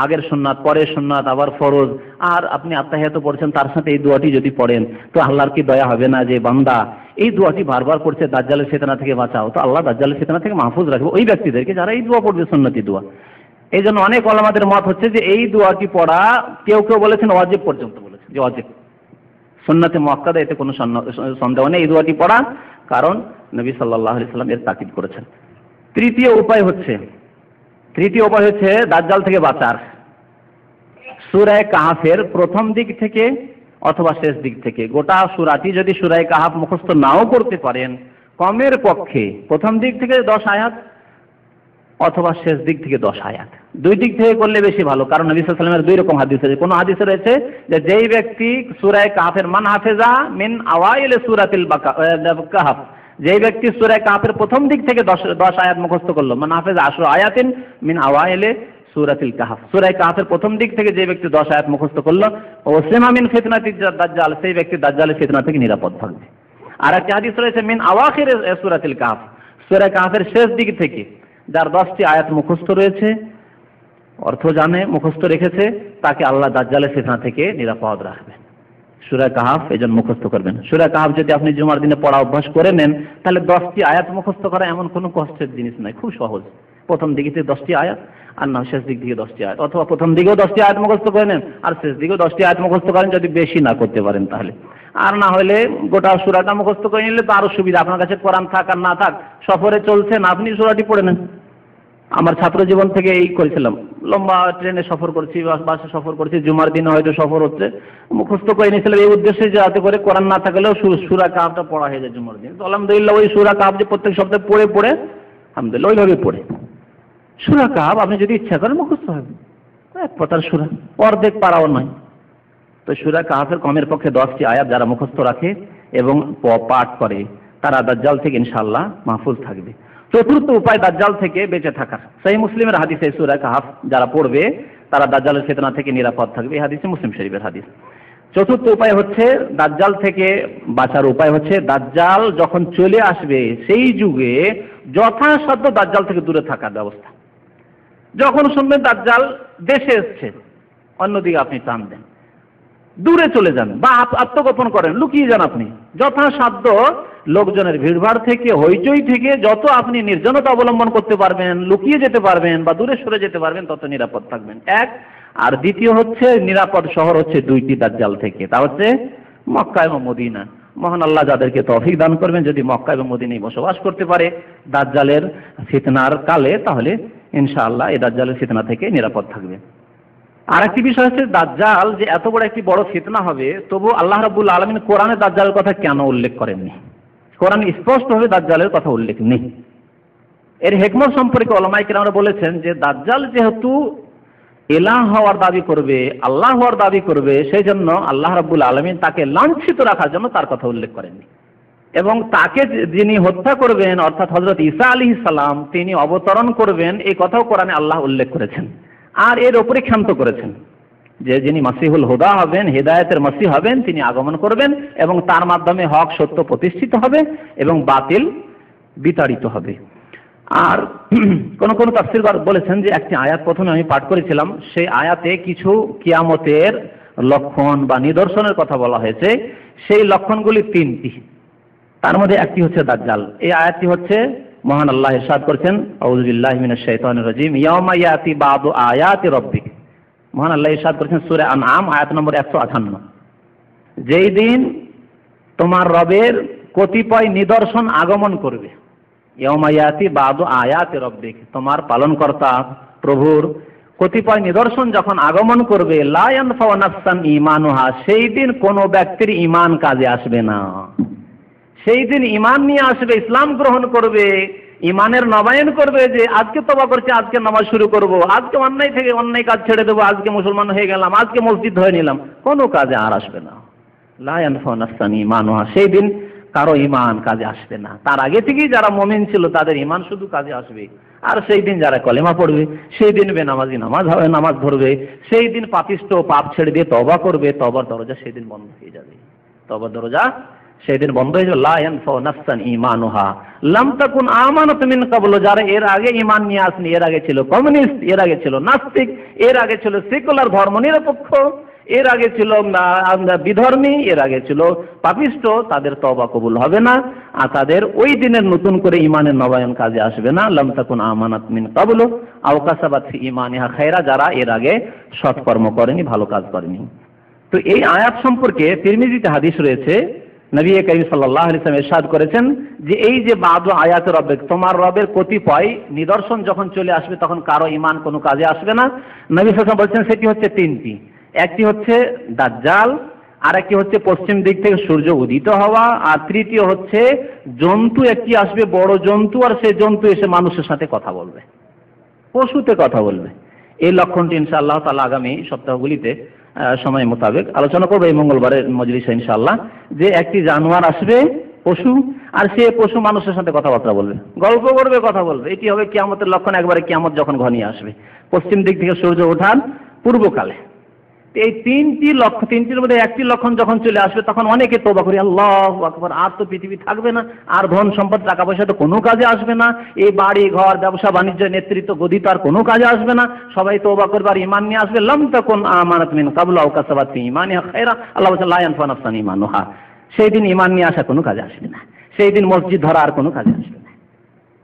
আগের সুন্নাত, পরের সুন্নাত, আবার ফরজ, আর আপনি আত্তাহিয়াত পড়ছেন, তার সাথে এই দোয়াটি যদি পড়েন তো আল্লাহর কি দয়া হবে না যে বান্দা এই দোয়াটি বারবার পড়ছে, দাজ্জালের ফিতনা থেকে বাঁচাও, তো আল্লাহ দাজ্জালের ফিতনা থেকে মাহফুজ রাখবে ওই ব্যক্তিদেরকে যারা এই দোয়া পড়বে, সুন্নতি দোয়া। এই জন্য অনেক ওলামাদের মত হচ্ছে যে এই দোয়াটি পড়া, কেউ কেউ বলেছেন ওয়াজিব পর্যন্ত বলেছেন, যে ওয়াজিব, সুন্নতে মুআক্কাদা, এতে কোনো সন্দেহ নেই এই দোয়াটি পড়া, কারণ নবী সাল্লাল্লাহু আলাইহি ওয়াসাল্লাম এর তাকিদ করেছেন। তৃতীয় উপায় হচ্ছে দাজ্জাল থেকে বাঁচার, সূরা কাহাফের প্রথম দিক থেকে অথবা শেষ দিক থেকে, গোটা সূরাটি যদি সূরা কাহাফ মুখস্থ নাও করতে পারেন, কমের পক্ষে প্রথম দিক থেকে 10 আয়াত অথবা শেষ দিক থেকে 10 আয়াত, দুই দিক থেকে করলে বেশি ভালো। কারণ নবী সাল্লাল্লাহু আলাইহি ওয়াসাল্লামের 2 রকম হাদিস আছে। কোন হাদিসে রয়েছে যে যেই ব্যক্তি সূরা কাহাফের মান হাফেজা মিন আওয়াইল সূরাতিল কাহাফ, যেই ব্যক্তি সূরা কাহাফের প্রথম দিক থেকে 10 আয়াত মুখস্থ করলো, মান হাফেজা 10 আয়াতিন মিন আওয়াইল সূরাতিল কাহাফ, সূরা কাহাফের প্রথম দিক থেকে যে ব্যক্তি 10 আয়াত মুখস্থ করলো, ওয়াসলিমা মিন ফিতনাতিদ দাজ্জাল, সেই ব্যক্তি দাজ্জালের ফিতনা থেকে নিরাপদ থাকবে। আর একটা হাদিস রয়েছে মিন আওয়াখির সূরাতিল কাহাফ, সূরা কাহাফের শেষ দিক থেকে যার 10টি আয়াত মুখস্থ রয়েছে, অর্থ জানে, মুখস্থ রেখেছে, তাকে আল্লাহ দাজ্জালের ফিতনা থেকে নিরাপদ রাখবেন। সূরা কাহাফ এজন্য মুখস্থ করবেন। সূরা কাহাফ যদি আপনি জুমার দিনে পড়া অভ্যাস করে নেন, তাহলে 10টি আয়াত মুখস্থ করা এমন কোনো কষ্টের জিনিস নয়, খুব সহজ। প্রথম দিকে 10টি আয়াত, আর না শেষ দিক থেকে 10টি আয়াত, অথবা প্রথম দিকেও 10টি আয়াত মুখস্থ করে নেন আর শেষ দিকেও 10টি আয়াত মুখস্থ করেন, যদি বেশি না করতে পারেন তাহলে। আর না হলে গোটা সূরাটা মুখস্থ করে নিলে তো আরো সুবিধা, আপনার কাছে কোরআন থাক আর না থাক, সফরে চলছেন আপনি সূরাটি পড়ে নেন। আমার ছাত্র জীবন থেকে এই করেছিলাম, লম্বা ট্রেনে সফর করছি, বাসে সফর করছি, জুমার দিনে হয়তো সফর হচ্ছে, মুখস্থ করে নিয়েছিলাম এই উদ্দেশ্যে যে যাতে করে কোরআন না থাকলেও সূরা কাহাফটা পড়া হয়ে যায় জুমার দিন। তো আলহামদুলিল্লাহ ওই সূরা কাহাফ যে প্রত্যেক সপ্তাহে পড়ে আলহামদুলিল্লাহ ওইভাবে পড়ে সূরা কাহাফ আপনি যদি ইচ্ছা করেন মুখস্থ হবে, এক পাতার সূরা, অর্ধেক পারাও নয়। তো সূরা কাহাফের কমের পক্ষে 10টি আয়াত যারা মুখস্থ রাখে এবং পাঠ করে, তারা দাজ্জাল থেকে ইনশাআল্লাহ মাহফুজ থাকবে। চতুর্থ উপায় দাজ্জাল থেকে বেঁচে থাকার, সহিহ মুসলিমের হাদিসে সূরা কাহাফ যারা পড়বে তারা দাজ্জালের ফিতনা থেকে নিরাপদ থাকবে, এই হাদিসে মুসলিম শরীফের হাদিস। চতুর্থ উপায় হচ্ছে দাজ্জাল থেকে বাঁচার উপায় হচ্ছে দাজ্জাল যখন চলে আসবে সেই যুগে যথাসাধ্য দাজ্জাল থেকে দূরে থাকার ব্যবস্থা। যখন শুনবেন দাজ্জাল দেশে এসছে, অন্যদিকে আপনি টান দেন, দূরে চলে যান বা আত্মগোপন করেন, লুকিয়ে যান। আপনি যথাসাধ্য লোকজনের ভিড়ভাড় থেকে, হইচই থেকে যত আপনি নির্জনতা অবলম্বন করতে পারবেন, লুকিয়ে যেতে পারবেন বা দূরে সরে যেতে পারবেন, তত নিরাপদ থাকবেন। এক। আর দ্বিতীয় হচ্ছে নিরাপদ শহর হচ্ছে দুইটি দাজ্জাল থেকে, তা হচ্ছে মক্কা এবং মদিনা। মহান আল্লাহ যাদেরকে তৌফিক দান করবেন, যদি মক্কা এবং মদিনায় বসবাস করতে পারে দাজ্জালের ফিতনার কালে, তাহলে ইনশাআল্লাহ এই দাজ্জালের ফিতনা থেকে নিরাপদ থাকবে। আর একটি বিষয় হচ্ছে দাজ্জাল যে এত বড় একটি বড় ফিতনা হবে, তবু আল্লাহ রাব্বুল আলামিন কোরআনে দাজ্জালের কথা কেন উল্লেখ করেননি? কোরআনে স্পষ্টভাবে দাজ্জালের কথা উল্লেখ নেই। এর হিকমত সম্পর্কে উলামায়ে কেরামরা বলেছেন যে দাজ্জাল যেহেতু ইলাহ হওয়ার দাবি করবে, আল্লাহ হওয়ার দাবি করবে, সেই জন্য আল্লাহ রাব্বুল আলামিন তাকে লাঞ্ছিত রাখার জন্য তার কথা উল্লেখ করেননি। এবং তাকে যিনি হত্যা করবেন অর্থাৎ হযরত ঈসা আলাইহিস সালাম তিনি অবতরণ করবেন, এই কথাও কোরআনে আল্লাহ উল্লেখ করেছেন। আর এর উপরে ক্ষান্ত করেছেন যে যিনি মাসিহুল হুদা হবেন, হেদায়েতের মাসিহ হবেন, তিনি আগমন করবেন এবং তার মাধ্যমে হক সত্য প্রতিষ্ঠিত হবে এবং বাতিল বিতাড়িত হবে। আর কোন কোন তাফসীরকার বলেছেন যে একটি আয়াত প্রথমে আমি পাঠ করেছিলাম, সেই আয়াতে কিছু কিয়ামতের লক্ষণ বা নিদর্শনের কথা বলা হয়েছে। সেই লক্ষণগুলি তিনটি, তার মধ্যে একটি হচ্ছে দাজ্জাল। এই আয়াতটি হচ্ছে মহান আল্লাহ ইরশাদ করেছেন, আউযু বিল্লাহি মিনাশ শাইতানির রাজিম, ইয়াওমা ইয়াতি বাদু আয়াতি রাব্বিক। মহান আল্লাহ ইরশাদ করেছেন সূরা আনআম আয়াত নম্বর 158, যেই দিন তোমার রবের কতিপয় নিদর্শন আগমন করবে। ইয়াওমা ইয়াতি বাদু আয়াতি রাব্বিক, তোমার পালনকর্তা প্রভুর কতিপয় নিদর্শন যখন আগমন করবে, লা ইয়ানফাউ নাফসান ঈমানুহা, সেই দিন কোনো ব্যক্তির ঈমান কাজে আসবে না। সেই দিন ঈমান নিয়ে আসবে, ইসলাম গ্রহণ করবে, ঈমানের নবায়ন করবে, যে আজকে তওবা করছি, আজকে নামাজ শুরু করব, আজকে অন্যায় থেকে অন্যায় কাজ ছেড়ে দেবো, আজকে মুসলমান হয়ে গেলাম, আজকে মসজিদ হয়ে নিলাম, কোনো কাজে আর আসবে না। লা ইয়ানফাউ নাফসান ঈমানুহা, সেই দিন কারো ঈমান কাজে আসবে না। তার আগে থেকেই যারা মুমিন ছিল তাদের ঈমান শুধু কাজে আসবে। আর সেই দিন যারা কলেমা পড়বে, সেই দিন বেনামাজি নামাজ ধরবে, সেই দিন পাপিষ্ঠ পাপ ছেড়ে দিয়ে তওবা করবে, তওবার দরজা সেই দিন বন্ধ হয়ে যাবে। তওবার দরজা সেদিন বন্ধ হয়ে যাবে। লা ইয়ানফাউ নাফসান ঈমানুহা লাম তাকুন আমানাত মিন ক্বাবলু, যারা এর আগে ঈমান নিয়ে আসেনি, এর আগে ছিল কমিউনিস্ট, এর আগে ছিল নাস্তিক, এর আগে ছিল সেকুলার ধর্ম নিরপেক্ষ, এর আগে ছিল বিধর্মী, এর আগে ছিল পাপিষ্ঠ, তাদের তওবা কবুল হবে না আর তাদের ওই দিনের নতুন করে ঈমানের নবায়ন কাজে আসবে না। লাম তাকুন আমানাত মিন ক্বাবলু আও কাসাবাত ফি ঈমানিহা খায়রা, যারা এর আগে সৎকর্ম করেনি, ভালো কাজ করেনি। তো এই আয়াত সম্পর্কে তিরমিজিতে হাদিস রয়েছে, নবী করিম সাল্লাল্লাহু আলাইহি ওয়াসাল্লাম ইরশাদ করেছেন যে এই যে বাদু আয়াত রব্বিক, তোমার রবের কতিপয় নিদর্শন যখন চলে আসবে তখন কারো ঈমান কোনো কাজে আসবে না। নবী সাল্লাল্লাহু আলাইহি ওয়াসাল্লাম বলছেন সেটি হচ্ছে তিনটি। একটি হচ্ছে দাজ্জাল, আর একটি হচ্ছে পশ্চিম দিক থেকে সূর্য উদিত হওয়া, আর তৃতীয় হচ্ছে জন্তু একটি আসবে, বড় জন্তু, আর সেই জন্তু এসে মানুষের সাথে কথা বলবে, পশুতে কথা বলবে। এই লক্ষণটি ইনশাআল্লাহ তাআলা আগামী সপ্তাহগুলিতে সময় মোতাবেক আলোচনা করবো এই মঙ্গলবারের মজলিসে ইনশাআল্লাহ, যে একটি জানোয়ার আসবে পশু, আর সে পশু মানুষের সাথে কথাবার্তা বলবে, গল্প করবে, কথা বলবে। এটি হবে কিয়ামতের লক্ষণ, একবারে কিয়ামত যখন ঘনিয়ে আসবে, পশ্চিম দিক থেকে সূর্য ওঠার পূর্বকালে। এই তিনটির মধ্যে একটি লক্ষণ যখন চলে আসবে তখন অনেকে তওবা করে আল্লাহু আকবার, আর তো পৃথিবী থাকবে না, আর ধন সম্পদ টাকা পয়সা তো কোনো কাজে আসবে না, এই বাড়ি ঘর ব্যবসা বাণিজ্য নেতৃত্ব গদি তো আর কোনো কাজে আসবে না, সবাই তওবা করবে আর ঈমান নিয়ে আসবে। লাম তাকুন আমানাত মিন ক্বাবলু আও কাসাবাত ফি ঈমানিহা খায়রা, আল্লাহ বলেন লা ইয়ানফাউ নাফসান ঈমানুহা, সেই দিন ঈমান নিয়ে আসা কোনো কাজে আসবে না, সেই দিন মসজিদ ধরা আর কোনো কাজে আসবে না,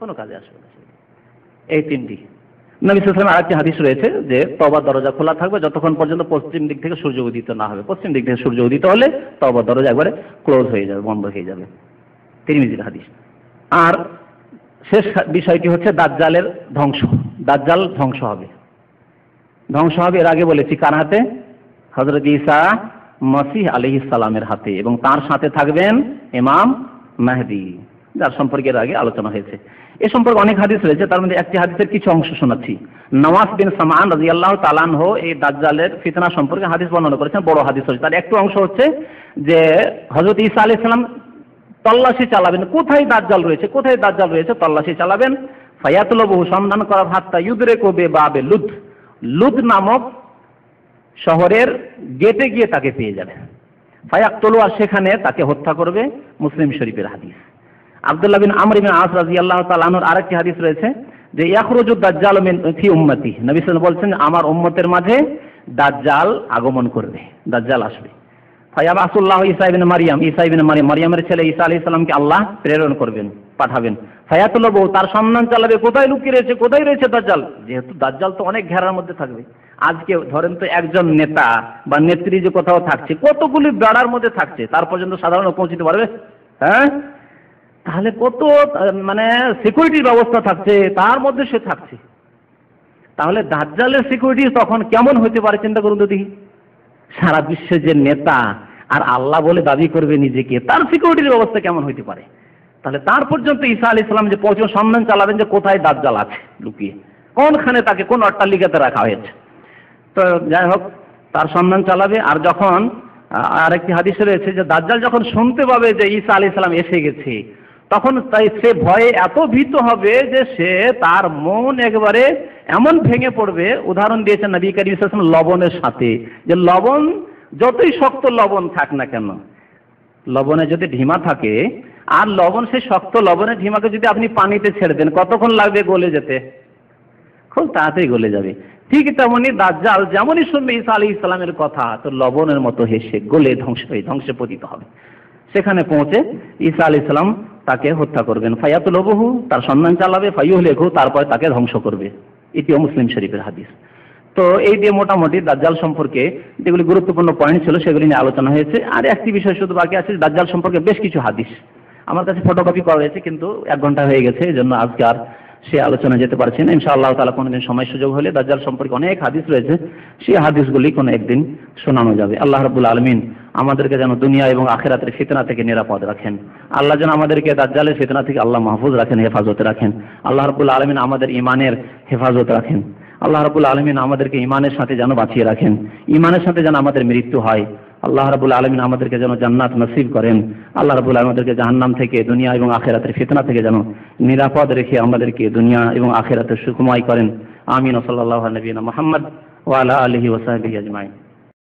কোনো কাজে আসবে না। এই তিনটি। নবী সাল্লাল্লাহু আলাইহি ওয়াসাল্লাম আরেকটি হাদিস রয়েছে যে তওবার দরজা খোলা থাকবে যতক্ষণ পর্যন্ত পশ্চিম দিক থেকে সূর্য উদিত না হবে। পশ্চিম দিক থেকে সূর্য উদিত হলে তওবার দরজা একবারে ক্লোজ হয়ে যাবে, বন্ধ হয়ে যাবে। তিরমিজির হাদিস। আর শেষ বিষয়টি হচ্ছে দাজ্জালের ধ্বংস। দাজ্জাল ধ্বংস হবে। ধ্বংস হবে এর আগে বলেছি কার হাতে? হযরত ঈসা মসিহ আলাইহিস সালামের হাতে, এবং তার সাথে থাকবেন ইমাম মেহদি, যার সম্পর্কে এর আগে আলোচনা হয়েছে। এ সম্পর্কে অনেক হাদিস রয়েছে, তার মধ্যে একটি হাদিসের কিছু অংশ শোনাচ্ছি। নওয়াস বিন সামআন রাদিয়াল্লাহু তাআলা আনহু এই দাজ্জালের ফিতনা সম্পর্কে হাদিস বর্ণনা করেছেন, বড় হাদিস হচ্ছে। তার একটু অংশ হচ্ছে যে হযরত ঈসা আলাইহিস সালাম তল্লাশি চালাবেন, কোথায় দাজ্জাল রয়েছে, কোথায় দাজ্জাল রয়েছে তল্লাশি চালাবেন। ফায়াতলুবহু, সন্ধান করার, হাত্তা ইউদরিকু বিবাবে লুদ, লুদ নামক শহরের গেটে গিয়ে তাকে পেয়ে যাবেন। ফায়াকতুলু, আর সেখানে তাকে হত্যা করবে। মুসলিম শরীফের হাদিস। আব্দুল্লাহ বিন আমর ইবনে আস রাদিয়াল্লাহু তাআলা আনহুর আরেকটি হাদিস রয়েছে যে ইয়াখরুজু দাজ্জালু মিন ফি উম্মতি, নবী সাল্লাল্লাহু আলাইহি ওয়াসাল্লাম বলছেন আমার উম্মতের মাঝে দাজ্জাল আগমন করবে, দাজ্জাল আসবে। ফায়াবাসুল্লাহু ঈসা ইবনে মারইয়াম, ঈসা ইবনে মারইয়াম, মারইয়ামের ছেলে ঈসা আলাইহিস সালামকে আল্লাহ প্রেরণ করবেন, পাঠাবেন। ফায়াতুলবু, তার সন্ধান চালাবে কোথায় লুকিয়ে রয়েছে, কোথায় রয়েছে দাজ্জাল। যেহেতু দাজ্জাল তো অনেক ঘেরার মধ্যে থাকবে। আজকে ধরেন তো একজন নেতা বা নেত্রী যে কোথাও থাকছে, কতগুলি বেড়ার মধ্যে থাকছে, তার পর্যন্ত সাধারণ পৌঁছতে পারবে? হ্যাঁ, তাহলে কত মানে সিকিউরিটির ব্যবস্থা থাকছে, তার মধ্যে সে থাকছে। তাহলে দাজ্জালের সিকিউরিটি তখন কেমন হতে পারে চিন্তা করুন তো দেখি। সারা বিশ্বের যে নেতা আর আল্লাহ বলে দাবি করবে নিজেকে, তার সিকিউরিটির ব্যবস্থা কেমন হতে পারে? তাহলে তার পর্যন্ত ঈসা আলাইহিস সালাম যে পৌঁছে সন্ধান চালাবেন যে কোথায় দাজ্জাল আছে লুকিয়ে, কোনখানে তাকে কোন অট্টালিকাতে রাখা হয়েছে। তো যাই হোক, তার সন্ধান চালাবে। আর যখন আরেকটি হাদিসে রয়েছে যে দাজ্জাল যখন শুনতে পাবে যে ঈসা আলাইহিস সালাম এসে গেছে, তখন তাই সে ভয়ে এত ভীত হবে যে সে তার মন একবারে এমন ভেঙে পড়বে। উদাহরণ দিয়েছেন নবী করিম সাল্লাল্লাহু আলাইহি ওয়াসাল্লাম লবণের সাথে, যে লবণ যতই শক্ত লবণ থাক না কেন, লবণে যদি ঢিমা থাকে আর লবণ, সেই শক্ত লবণের ঢিমাকে যদি আপনি পানিতে ছেড়ে দেন, কতক্ষণ লাগবে গলে যেতে? খুব তাড়াতাড়ি গলে যাবে। ঠিক তেমনই দাজ্জাল যেমনই শুনবে ঈসা আলাইহিস সালামের কথা, তো লবণের মতো হেসে গলে ধ্বংসে পতিত হবে। সেখানে পৌঁছে ঈসা আলাইহিস সালাম তাকে হত্যা করবেন। ফায়াতুলবহু, তার সন্ধান চালাবে। ফায়ুহলিকহু, তারপর তাকে ধ্বংস করবে। এটিও মুসলিম শরীফের হাদিস। তো এই দিয়ে মোটামুটি দাজ্জাল সম্পর্কে যেগুলি গুরুত্বপূর্ণ পয়েন্ট ছিল সেগুলি নিয়ে আলোচনা হয়েছে। আর একটি বিষয় শুধু বাকি আছে, দাজ্জাল সম্পর্কে বেশ কিছু হাদিস আমার কাছে ফটোকপি করা হয়েছে, কিন্তু 1 ঘন্টা হয়ে গেছে, এই জন্য আজকে আর সে আলোচনা যেতে পারছি না। ইনশাআল্লাহ তাআলা কোনোদিন সময় সুযোগ হলে দাজ্জাল সম্পর্কে অনেক হাদিস রয়েছে, সেই হাদিসগুলি কোনো একদিন শোনানো যাবে। আল্লাহ রাব্বুল আলামিন আমাদেরকে যেন দুনিয়া এবং আখিরাতের ফিতনা থেকে নিরাপদ রাখেন। আল্লাহ যেন আমাদেরকে দাজ্জালের ফিতনা থেকে আল্লাহ মাহফুজ রাখেন, হেফাজতে রাখেন। আল্লাহ রাব্বুল আলামিন আমাদের ঈমানের হেফাজত রাখেন। আল্লাহ রাব্বুল আলামিন আমাদেরকে ঈমানের সাথে যেন বাঁচিয়ে রাখেন, ঈমানের সাথে যেন আমাদের মৃত্যু হয়। আল্লাহ রাব্বুল আলামিন আমাদেরকে যেন জান্নাত নসিব করেন। আল্লাহ রাব্বুল আলামিন আমাদেরকে জাহান্নাম থেকে, দুনিয়া এবং আখিরাতের ফিতনা থেকে যেন নিরাপদ রেখে আমাদেরকে দুনিয়া এবং আখিরাতে সুখময় করেন। আমিন। সাল্লাল্লাহু আলা নবিয়িনা মুহাম্মদ ওয়া আলা আলিহি ওয়া সাহবিহি আজমাইন।